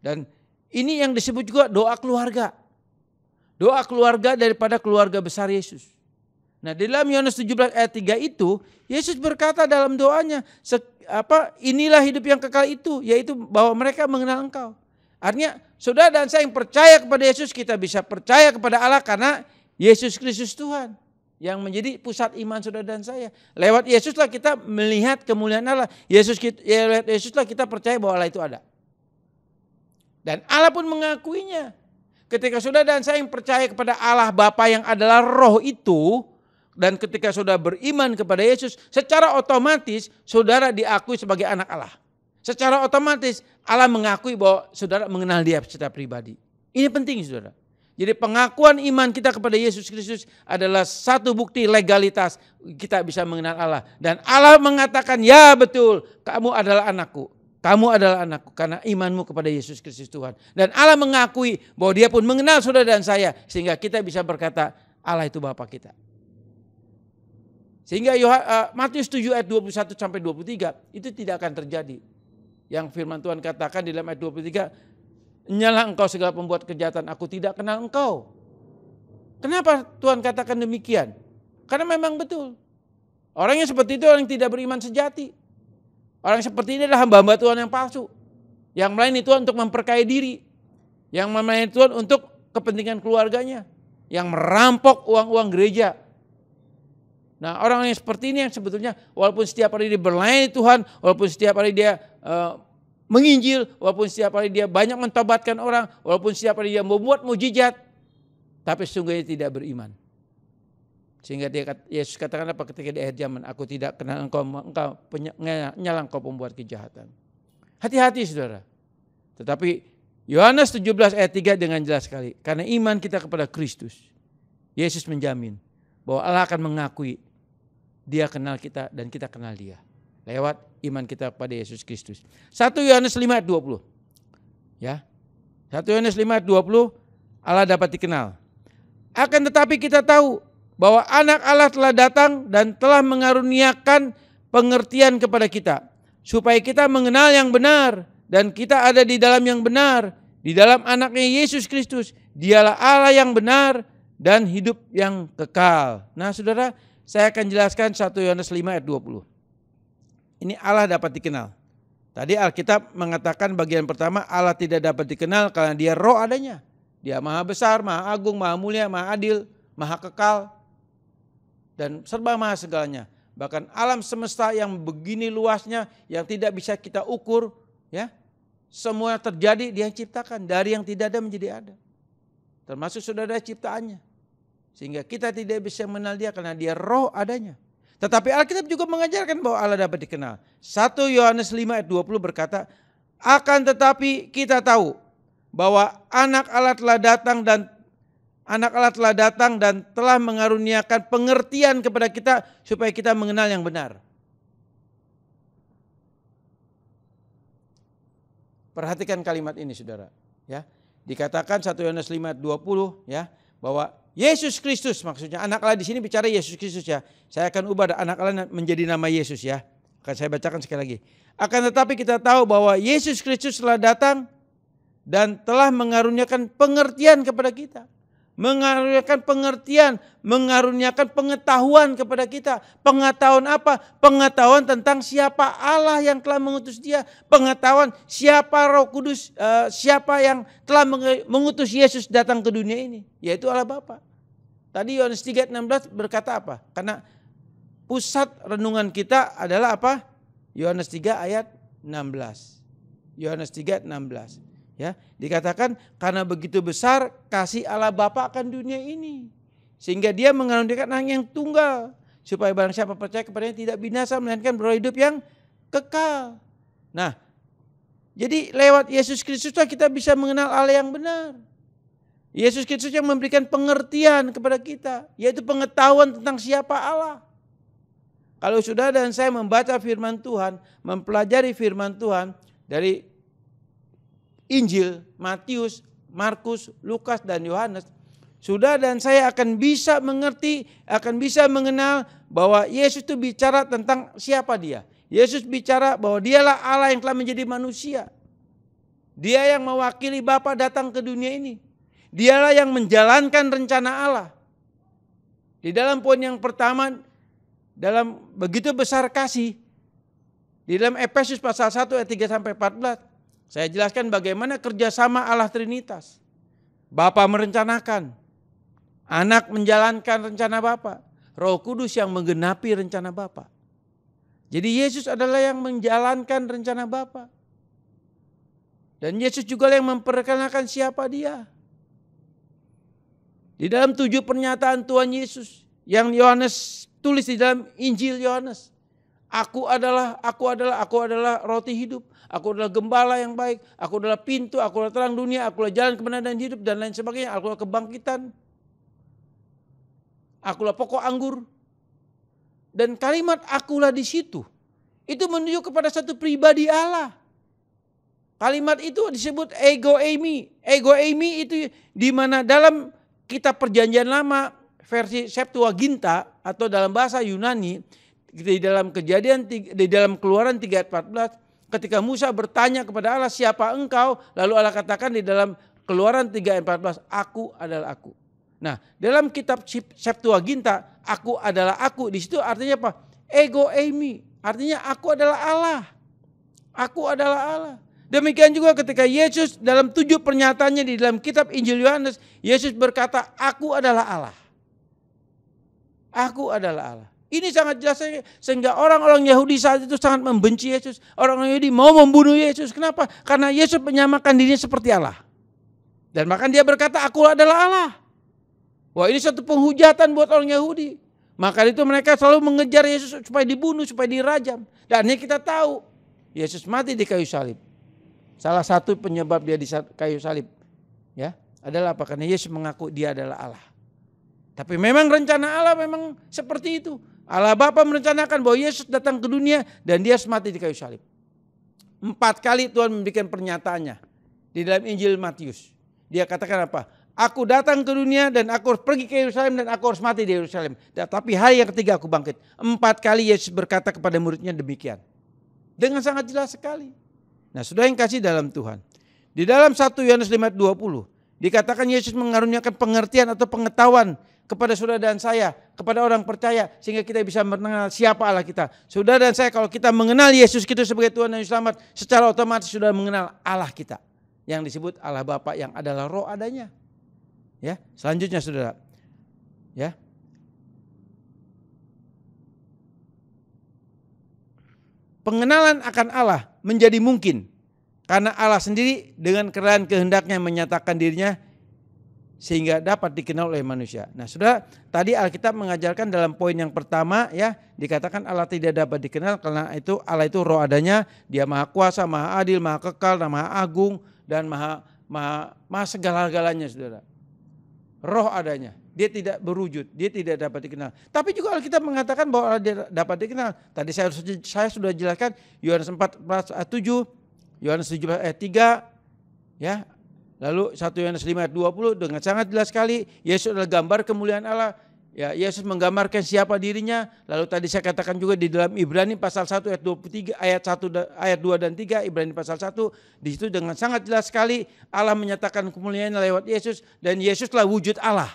Dan ini yang disebut juga doa keluarga. Doa keluarga daripada keluarga besar Yesus. Nah, di dalam Yohanes 17 ayat 3 itu Yesus berkata dalam doanya, inilah hidup yang kekal itu, yaitu bahwa mereka mengenal Engkau. Artinya saudara dan saya yang percaya kepada Yesus, kita bisa percaya kepada Allah karena Yesus Kristus Tuhan yang menjadi pusat iman saudara dan saya. Lewat Yesuslah kita melihat kemuliaan Allah. Lewat Yesuslah kita percaya bahwa Allah itu ada. Dan Allah pun mengakuinya. Ketika saudara dan saya yang percaya kepada Allah Bapa yang adalah roh itu, dan ketika saudara beriman kepada Yesus, secara otomatis saudara diakui sebagai anak Allah. Secara otomatis Allah mengakui bahwa saudara mengenal dia secara pribadi. Ini penting saudara. Jadi pengakuan iman kita kepada Yesus Kristus adalah satu bukti legalitas kita bisa mengenal Allah. Dan Allah mengatakan, ya betul, kamu adalah anakku. Kamu adalah anakku karena imanmu kepada Yesus Kristus Tuhan. Dan Allah mengakui bahwa dia pun mengenal saudara dan saya. Sehingga kita bisa berkata, Allah itu Bapa kita. Sehingga Matius 7 ayat 21 sampai 23 itu tidak akan terjadi. Yang firman Tuhan katakan di dalam ayat 23, "Nyalah engkau segala pembuat kejahatan, aku tidak kenal engkau." Kenapa Tuhan katakan demikian? Karena memang betul. Orang yang seperti itu orang yang tidak beriman sejati. Orang seperti ini adalah hamba-hamba Tuhan yang palsu. Yang melayani Tuhan untuk memperkaya diri. Yang melayani Tuhan untuk kepentingan keluarganya. Yang merampok uang-uang gereja. Nah, orang yang seperti ini yang sebetulnya walaupun setiap hari dia berlayani Tuhan, walaupun setiap hari dia menginjil, walaupun setiap hari dia banyak mentobatkan orang, walaupun setiap hari dia membuat mujizat, tapi sesungguhnya tidak beriman. Sehingga Yesus katakan apa ketika di akhir zaman, aku tidak kenal engkau nyala engkau pembuat kejahatan. Hati-hati saudara. Tetapi Yohanes 17 ayat 3 dengan jelas sekali. Karena iman kita kepada Kristus, Yesus menjamin bahwa Allah akan mengakui dia kenal kita dan kita kenal dia. Lewat iman kita kepada Yesus Kristus. 1 Yohanes 5 ayat 20. Ya. 1 Yohanes 5 ayat 20 Allah dapat dikenal. Akan tetapi kita tahu bahwa anak Allah telah datang dan telah mengaruniakan pengertian kepada kita. Supaya kita mengenal yang benar dan kita ada di dalam yang benar. Di dalam anaknya Yesus Kristus. Dialah Allah yang benar dan hidup yang kekal. Nah saudara, saya akan jelaskan 1 Yohanes 5 ayat 20. Ini Allah dapat dikenal. Tadi Alkitab mengatakan bagian pertama Allah tidak dapat dikenal karena dia roh adanya. Dia maha besar, maha agung, maha mulia, maha adil, maha kekal. Dan serba maha segalanya. Bahkan alam semesta yang begini luasnya, yang tidak bisa kita ukur, ya, semua terjadi Dia ciptakan, dari yang tidak ada menjadi ada. Termasuk saudara ciptaannya. Sehingga kita tidak bisa mengenal Dia karena Dia roh adanya. Tetapi Alkitab juga mengajarkan bahwa Allah dapat dikenal. 1 Yohanes 5 ayat 20 berkata, akan tetapi kita tahu bahwa anak Allah telah datang dan telah mengaruniakan pengertian kepada kita supaya kita mengenal yang benar. Perhatikan kalimat ini saudara, ya. Dikatakan 1 Yohanes 5 ayat 20, ya, bahwa Yesus Kristus, maksudnya anak Allah di sini bicara Yesus Kristus, ya. Saya akan ubah anak Allah menjadi nama Yesus, ya. Akan saya bacakan sekali lagi. Akan tetapi kita tahu bahwa Yesus Kristus telah datang dan telah mengaruniakan pengertian kepada kita. Mengaruniakan pengertian, mengaruniakan pengetahuan kepada kita. Pengetahuan apa? Pengetahuan tentang siapa Allah yang telah mengutus Dia. Pengetahuan siapa Roh Kudus, siapa yang telah mengutus Yesus datang ke dunia ini, yaitu Allah Bapa. Tadi Yohanes 3:16 berkata apa? Karena pusat renungan kita adalah apa? Yohanes 3 ayat 16. Yohanes 3:16. Ya, dikatakan karena begitu besar kasih Allah Bapa akan dunia ini, sehingga Dia mengaruniakan Anak yang tunggal, supaya barang siapa percaya kepadanya tidak binasa melainkan beroleh hidup yang kekal. Nah, jadi lewat Yesus Kristus kita bisa mengenal Allah yang benar. Yesus Kristus yang memberikan pengertian kepada kita, yaitu pengetahuan tentang siapa Allah. Kalau saudara dan saya membaca firman Tuhan, mempelajari firman Tuhan dari Injil, Matius, Markus, Lukas, dan Yohanes, saudara dan saya akan bisa mengerti, akan bisa mengenal bahwa Yesus itu bicara tentang siapa Dia. Yesus bicara bahwa Dialah Allah yang telah menjadi manusia. Dia yang mewakili Bapa datang ke dunia ini. Dialah yang menjalankan rencana Allah. Di dalam poin yang pertama, dalam begitu besar kasih, di dalam Efesus pasal 1 ayat 3-14, saya jelaskan bagaimana kerjasama Allah Trinitas. Bapa merencanakan, Anak menjalankan rencana Bapa, Roh Kudus yang menggenapi rencana Bapa. Jadi Yesus adalah yang menjalankan rencana Bapa. Dan Yesus juga yang memperkenalkan siapa Dia. Di dalam 7 pernyataan Tuhan Yesus yang Yohanes tulis di dalam Injil Yohanes. Aku adalah roti hidup. Aku adalah gembala yang baik. Aku adalah pintu. Aku adalah terang dunia. Aku adalah jalan kebenaran dan hidup dan lain sebagainya. Aku adalah kebangkitan. Akulah pokok anggur. Dan kalimat akulah di situ, itu menunjuk kepada satu pribadi Allah. Kalimat itu disebut ego eimi. Ego eimi itu di mana dalam kitab Perjanjian Lama versi Septuaginta atau dalam bahasa Yunani, di dalam Keluaran 3 ayat 14, ketika Musa bertanya kepada Allah, siapa engkau? Lalu Allah katakan di dalam Keluaran 3 ayat 14, aku adalah aku. Nah, dalam kitab Septuaginta, aku adalah aku, di situ artinya apa? Ego eimi, artinya aku adalah Allah. Aku adalah Allah. Demikian juga ketika Yesus dalam 7 pernyataannya di dalam kitab Injil Yohanes, Yesus berkata, aku adalah Allah. Aku adalah Allah. Ini sangat jelas sehingga orang-orang Yahudi saat itu sangat membenci Yesus. Orang-orang Yahudi mau membunuh Yesus. Kenapa? Karena Yesus menyamakan dirinya seperti Allah. Dan bahkan dia berkata, aku adalah Allah. Wah, ini satu penghujatan buat orang Yahudi. Maka itu mereka selalu mengejar Yesus supaya dibunuh, supaya dirajam. Dan ini kita tahu, Yesus mati di kayu salib. Salah satu penyebab dia di kayu salib, ya, adalah apa? Karena Yesus mengaku dia adalah Allah. Tapi memang rencana Allah memang seperti itu. Allah Bapa merencanakan bahwa Yesus datang ke dunia dan dia mati di kayu salib. 4 kali Tuhan memberikan pernyataannya di dalam Injil Matius. Dia katakan apa? Aku datang ke dunia dan aku harus pergi ke Yerusalem dan aku harus mati di Yerusalem. Tapi hari yang ketiga aku bangkit. 4 kali Yesus berkata kepada muridnya demikian. Dengan sangat jelas sekali. Nah, saudara yang kasih dalam Tuhan. Di dalam 1 Yohanes 5:20 dikatakan Yesus mengaruniakan pengertian atau pengetahuan kepada saudara dan saya, kepada orang percaya, sehingga kita bisa mengenal siapa Allah kita. Saudara dan saya, kalau kita mengenal Yesus Kristus sebagai Tuhan dan Juru Selamat, secara otomatis sudah mengenal Allah kita, yang disebut Allah Bapa yang adalah roh adanya. Ya, selanjutnya saudara. Ya. pengenalan akan Allah menjadi mungkin karena Allah sendiri dengan kerelaan kehendaknya menyatakan dirinya sehingga dapat dikenal oleh manusia. Nah, Saudara, tadi Alkitab mengajarkan dalam poin yang pertama ya, dikatakan Allah tidak dapat dikenal karena itu Allah itu roh adanya, Dia maha kuasa, maha adil, maha kekal, dan maha agung dan maha segala-galanya, Saudara. Roh adanya, Dia tidak berwujud, Dia tidak dapat dikenal. Tapi juga Alkitab mengatakan bahwa Allah dapat dikenal. Tadi saya sudah jelaskan Yohanes 4 ayat 7, Yohanes 17 ayat 3 ya. Lalu 1 Yohanes 5 ayat 20 dengan sangat jelas sekali Yesus adalah gambar kemuliaan Allah. Ya, Yesus menggambarkan siapa dirinya. Lalu tadi saya katakan juga di dalam Ibrani pasal 1 ayat 23 ayat 2 dan 3, Ibrani pasal 1, di situ dengan sangat jelas sekali Allah menyatakan kemuliaannya lewat Yesus dan Yesuslah wujud Allah.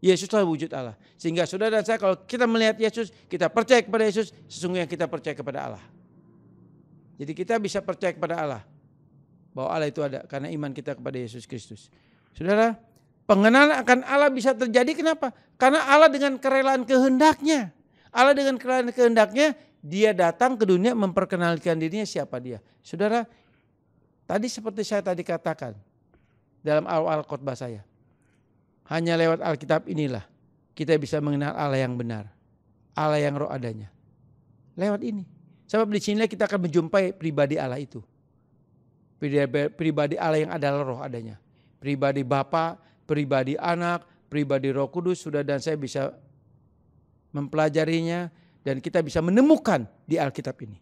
Yesuslah wujud Allah. Sehingga saudara dan saya kalau kita melihat Yesus, kita percaya kepada Yesus, sesungguhnya kita percaya kepada Allah. Jadi kita bisa percaya kepada Allah bahwa Allah itu ada karena iman kita kepada Yesus Kristus. Saudara, pengenalan akan Allah bisa terjadi kenapa? Karena Allah dengan kerelaan kehendaknya. Allah dengan kerelaan kehendaknya Dia datang ke dunia memperkenalkan dirinya siapa Dia. Saudara, tadi seperti saya tadi katakan dalam awal khotbah saya. Hanya lewat Alkitab inilah kita bisa mengenal Allah yang benar. Allah yang roh adanya. Lewat ini. Sebab di sini kita akan menjumpai pribadi Allah itu. Pribadi Allah yang adalah roh adanya. Pribadi Bapa, pribadi Anak, pribadi Roh Kudus, sudah dan saya bisa mempelajarinya dan kita bisa menemukan di Alkitab ini.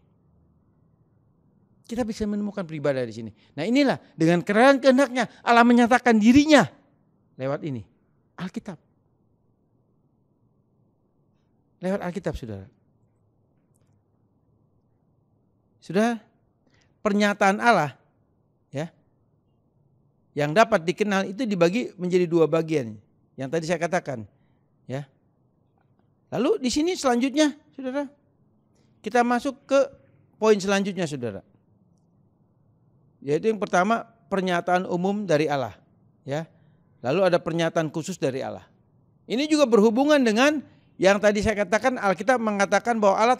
Kita bisa menemukan pribadi di sini. Nah, inilah dengan kerelaan kehendaknya Allah menyatakan dirinya lewat ini, Alkitab. Lewat Alkitab, Saudara. Sudah pernyataan Allah ya, yang dapat dikenal itu dibagi menjadi dua bagian. Yang tadi saya katakan, ya. Lalu di sini selanjutnya, Saudara, kita masuk ke poin selanjutnya, Saudara. Yaitu yang pertama pernyataan umum dari Allah, ya. Lalu ada pernyataan khusus dari Allah. Ini juga berhubungan dengan yang tadi saya katakan, Alkitab mengatakan bahwa Allah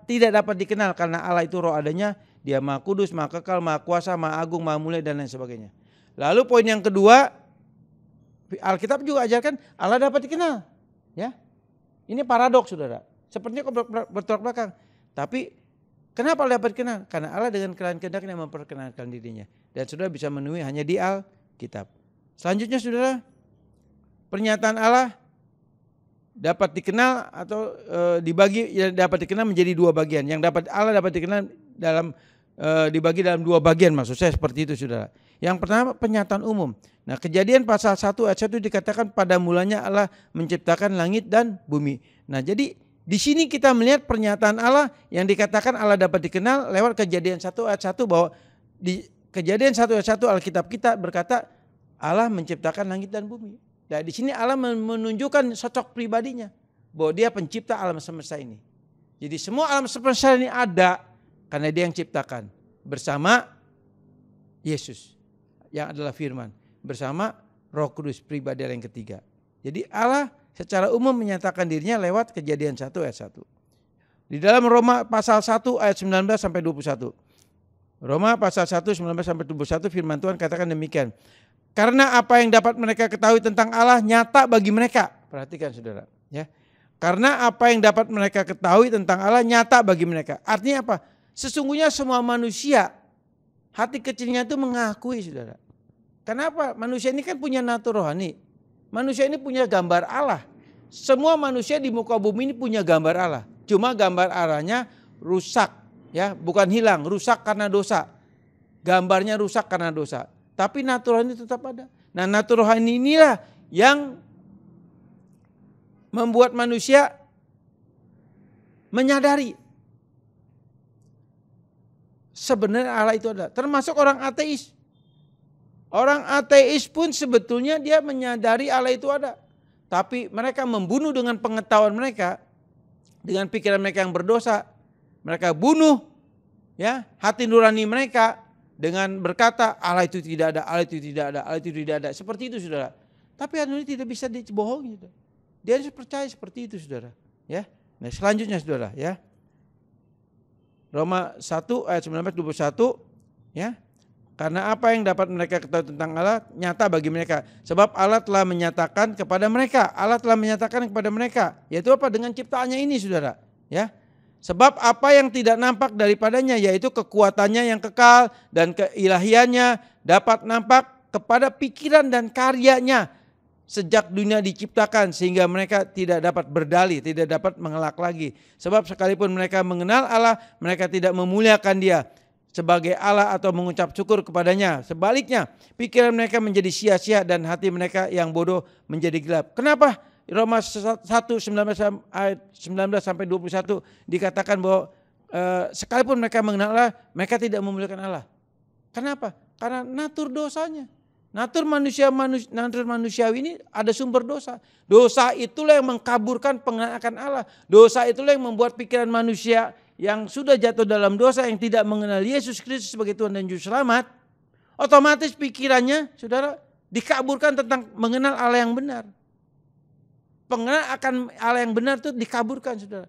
tidak dapat dikenal karena Allah itu roh adanya. Dia maha kudus, maha kekal, maha kuasa, maha agung, maha mulia dan lain sebagainya. Lalu poin yang kedua, Alkitab juga ajarkan Allah dapat dikenal. Ya, ini paradoks, Saudara. Sepertinya bertolak belakang. Tapi kenapa Allah dapat dikenal? Karena Allah dengan kerelaan kehendaknya memperkenalkan dirinya. Dan Saudara bisa menemui hanya di Alkitab. Selanjutnya, Saudara, pernyataan Allah dapat dikenal atau dapat dikenal menjadi dua bagian. Yang Allah dapat dikenal dibagi dalam dua bagian, maksud saya seperti itu, Saudara. Yang pertama pernyataan umum. Nah, Kejadian pasal 1 ayat 1 dikatakan pada mulanya Allah menciptakan langit dan bumi. Nah, jadi di sini kita melihat pernyataan Allah yang dikatakan Allah dapat dikenal lewat Kejadian 1 ayat 1 bahwa di Kejadian 1 ayat 1 Alkitab kita berkata Allah menciptakan langit dan bumi. Nah, di sini Allah menunjukkan sosok pribadinya bahwa Dia pencipta alam semesta ini. Jadi semua alam semesta ini ada karena Dia yang ciptakan bersama Yesus yang adalah firman, bersama Roh Kudus pribadi yang ketiga. Jadi Allah secara umum menyatakan dirinya lewat Kejadian 1 ayat 1. Di dalam Roma pasal 1 ayat 19 sampai 21. Roma pasal 1 19 sampai 21 firman Tuhan katakan demikian. Karena apa yang dapat mereka ketahui tentang Allah nyata bagi mereka. Perhatikan, Saudara, ya. Karena apa yang dapat mereka ketahui tentang Allah nyata bagi mereka. Artinya apa? Sesungguhnya semua manusia hati kecilnya itu mengakui, Saudara. Kenapa? Manusia ini kan punya natur rohani. Manusia ini punya gambar Allah. Semua manusia di muka bumi ini punya gambar Allah. Cuma gambar Allahnya rusak, ya, bukan hilang, rusak karena dosa. Gambarnya rusak karena dosa. Tapi natur rohani tetap ada. Nah, natur rohani inilah yang membuat manusia menyadari sebenarnya Allah itu ada. Termasuk orang ateis. Orang ateis pun sebetulnya dia menyadari Allah itu ada. Tapi mereka membunuh dengan pengetahuan mereka. Dengan pikiran mereka yang berdosa. Mereka bunuh, ya, hati nurani mereka. Dengan berkata Allah itu tidak ada, Allah itu tidak ada, Allah itu tidak ada. Seperti itu, Saudara. Tapi hal ini tidak bisa dibohongi. Dia harus percaya seperti itu, Saudara. Ya. Nah, selanjutnya, Saudara, ya. Roma 1 ayat 19-21 ya. Karena apa yang dapat mereka ketahui tentang Allah nyata bagi mereka. Sebab Allah telah menyatakan kepada mereka. Allah telah menyatakan kepada mereka. Yaitu apa? Dengan ciptaannya ini saudara. Ya. Sebab apa yang tidak nampak daripadanya yaitu kekuatannya yang kekal dan keilahiannya dapat nampak kepada pikiran dan karyanya sejak dunia diciptakan sehingga mereka tidak dapat berdalih, tidak dapat mengelak lagi. Sebab sekalipun mereka mengenal Allah, mereka tidak memuliakan Dia sebagai Allah atau mengucap syukur kepadanya. Sebaliknya, pikiran mereka menjadi sia-sia dan hati mereka yang bodoh menjadi gelap. Kenapa? Roma 1 ayat 19-21 dikatakan bahwa sekalipun mereka mengenal Allah, mereka tidak memuliakan Allah. Kenapa? Karena natur dosanya. Natur manusiawi ini ada sumber dosa. Dosa itulah yang mengkaburkan pengenalan akan Allah. Dosa itulah yang membuat pikiran manusia yang sudah jatuh dalam dosa, yang tidak mengenal Yesus Kristus sebagai Tuhan dan Juru Selamat, otomatis pikirannya, saudara, dikaburkan tentang mengenal Allah yang benar. Pengenalan akan Allah yang benar itu dikaburkan, saudara.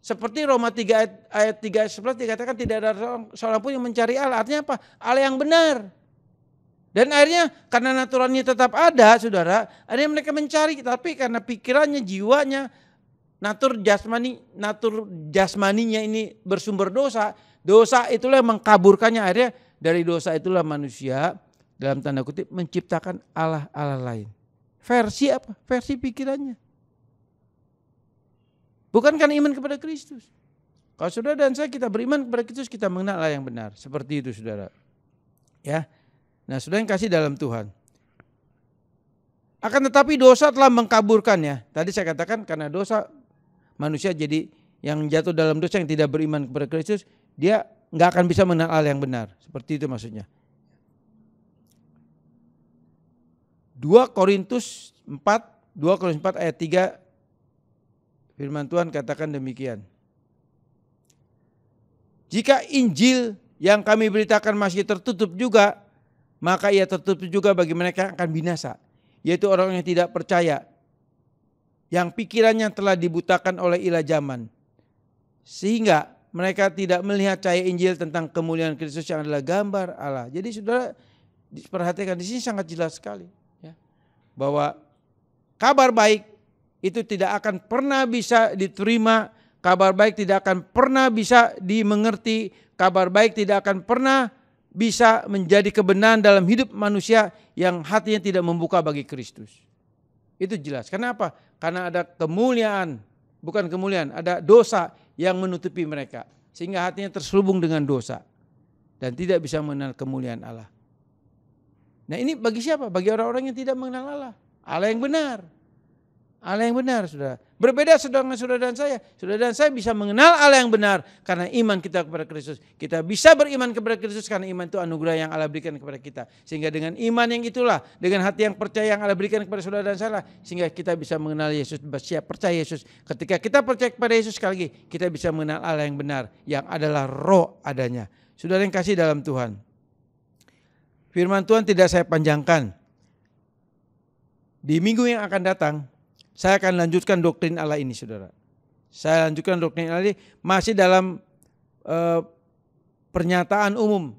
Seperti Roma 3 ayat 3 ayat 11 dikatakan tidak ada seorang pun yang mencari Allah. Artinya apa? Allah yang benar. Dan akhirnya karena naturalnya tetap ada, saudara, akhirnya mereka mencari, tapi karena pikirannya, jiwanya, natur jasmaninya ini bersumber dosa. Dosa itulah yang mengkaburkannya, akhirnya dari dosa itulah manusia dalam tanda kutip menciptakan Allah lain. Versi apa? Versi pikirannya. Bukan karena iman kepada Kristus. Kalau saudara dan saya kita beriman kepada Kristus, kita mengenal Allah yang benar. Seperti itu saudara. Ya. Nah saudara yang kasih dalam Tuhan. Akan tetapi dosa telah mengkaburkannya. Tadi saya katakan karena dosa manusia jadi yang jatuh dalam dosa yang tidak beriman kepada Kristus, dia nggak akan bisa mengenal Allah yang benar. Seperti itu maksudnya. 2 Korintus 4 ayat 3 firman Tuhan katakan demikian. Jika Injil yang kami beritakan masih tertutup juga, maka ia tertutup juga bagi mereka yang akan binasa, yaitu orang yang tidak percaya, yang pikirannya telah dibutakan oleh ilah zaman, sehingga mereka tidak melihat cahaya Injil tentang kemuliaan Kristus yang adalah gambar Allah. Jadi saudara perhatikan di sini sangat jelas sekali, ya, bahwa kabar baik itu tidak akan pernah bisa diterima, kabar baik tidak akan pernah bisa dimengerti, kabar baik tidak akan pernah bisa menjadi kebenaran dalam hidup manusia yang hatinya tidak membuka bagi Kristus. Itu jelas. Kenapa? Karena ada kemuliaan, bukan kemuliaan, ada dosa yang menutupi mereka. Sehingga hatinya terselubung dengan dosa. Dan tidak bisa mengenal kemuliaan Allah. Nah ini bagi siapa? Bagi orang-orang yang tidak mengenal Allah. Allah yang benar. Allah yang benar, saudara. Berbeda dengan saudara dan saya. Saudara dan saya bisa mengenal Allah yang benar karena iman kita kepada Kristus. Kita bisa beriman kepada Kristus karena iman itu anugerah yang Allah berikan kepada kita. Sehingga dengan iman yang itulah, dengan hati yang percaya yang Allah berikan kepada saudara dan saya, sehingga kita bisa mengenal Yesus, siap percaya Yesus. Ketika kita percaya kepada Yesus sekali lagi, kita bisa mengenal Allah yang benar, yang adalah roh adanya. Saudara yang kasih dalam Tuhan. Firman Tuhan tidak saya panjangkan. Di minggu yang akan datang, saya akan lanjutkan doktrin Allah ini, saudara. Saya lanjutkan doktrin Allah ini masih dalam pernyataan umum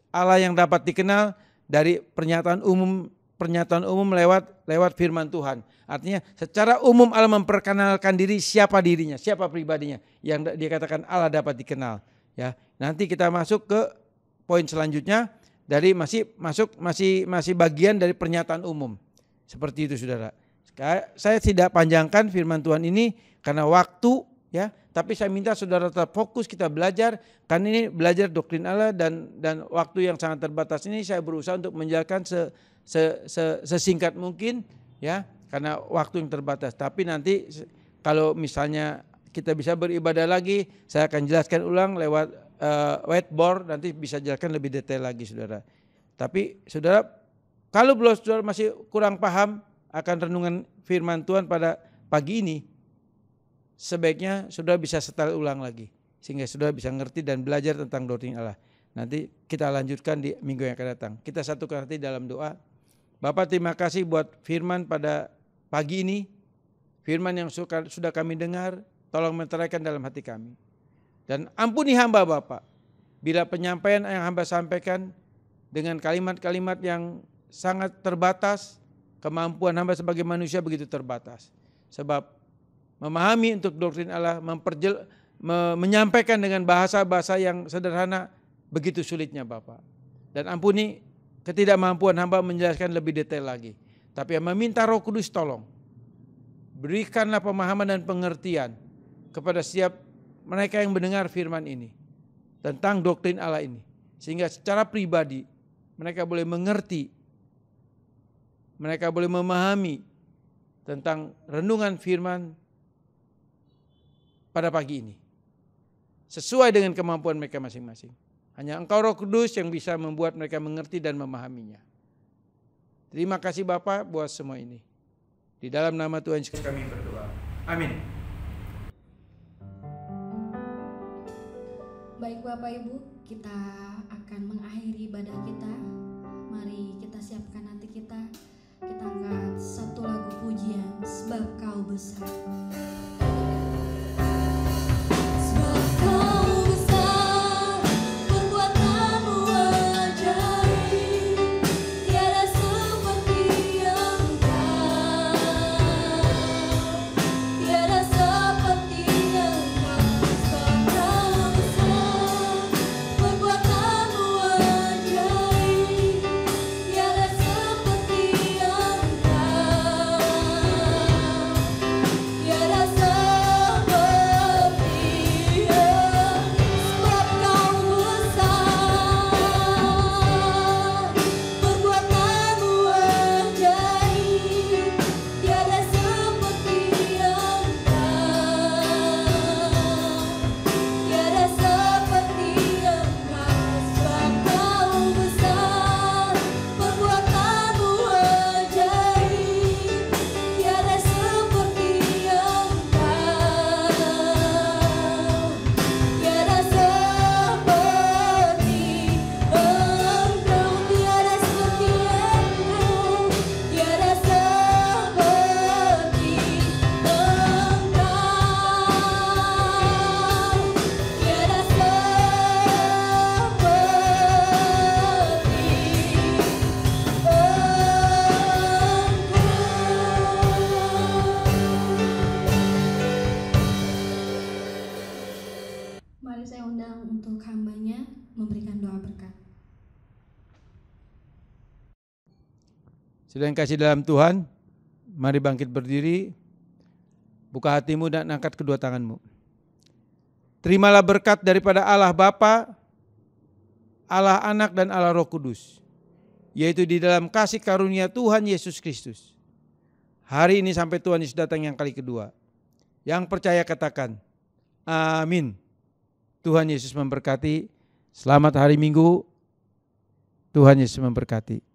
Allah yang dapat dikenal dari pernyataan umum lewat firman Tuhan. Artinya secara umum Allah memperkenalkan siapa dirinya, siapa pribadinya yang dikatakan Allah dapat dikenal. Ya, nanti kita masuk ke poin selanjutnya dari masih bagian dari pernyataan umum. Seperti itu, saudara. Saya tidak panjangkan firman Tuhan ini karena waktu, ya, tapi saya minta saudara tetap fokus kita belajar, karena ini belajar doktrin Allah dan waktu yang sangat terbatas ini saya berusaha untuk menjelaskan sesingkat mungkin, ya, karena waktu yang terbatas. Tapi nanti kalau misalnya kita bisa beribadah lagi, saya akan jelaskan ulang lewat whiteboard, nanti bisa jelaskan lebih detail lagi, saudara. Tapi saudara, kalau belum saudara masih kurang paham akan renungan firman Tuhan pada pagi ini, sebaiknya saudara bisa setel ulang lagi sehingga saudara bisa ngerti dan belajar tentang doktrin Allah. Nanti kita lanjutkan di minggu yang akan datang. Kita satukan hati dalam doa. Bapa, terima kasih buat firman pada pagi ini. Firman yang sudah kami dengar, tolong menteraikan dalam hati kami. Dan ampuni hamba Bapa, bila penyampaian yang hamba sampaikan dengan kalimat-kalimat yang sangat terbatas, kemampuan hamba sebagai manusia begitu terbatas. Sebab memahami untuk doktrin Allah, menyampaikan dengan bahasa-bahasa yang sederhana, begitu sulitnya Bapa. Dan ampuni ketidakmampuan hamba menjelaskan lebih detail lagi. Tapi meminta Roh Kudus tolong, berikanlah pemahaman dan pengertian kepada setiap mereka yang mendengar firman ini tentang doktrin Allah ini, sehingga secara pribadi mereka boleh mengerti, mereka boleh memahami tentang renungan firman pada pagi ini sesuai dengan kemampuan mereka masing-masing. Hanya Engkau Roh Kudus yang bisa membuat mereka mengerti dan memahaminya. Terima kasih Bapa buat semua ini. Di dalam nama Tuhan Yesus kami berdoa. Amin. Baik Bapak Ibu, kita akan mengakhiri ibadah kita. Mari kita siapkan hati kita. Kita angkat satu lagu pujian, Sebab Kau Besar. Sebab Kau besar, perbuatanmu ajaib, tiada seperti Engkau, tiada seperti Engkau. Sebab Kau besar, perbuatanmu ajaib, tiada seperti Engkau, tiada Saudara yang kasih dalam Tuhan, mari bangkit berdiri, buka hatimu dan angkat kedua tanganmu. Terimalah berkat daripada Allah Bapa, Allah Anak dan Allah Roh Kudus, yaitu di dalam kasih karunia Tuhan Yesus Kristus. Hari ini sampai Tuhan Yesus datang yang kali kedua. Yang percaya katakan, amin. Tuhan Yesus memberkati. Selamat hari Minggu. Tuhan Yesus memberkati.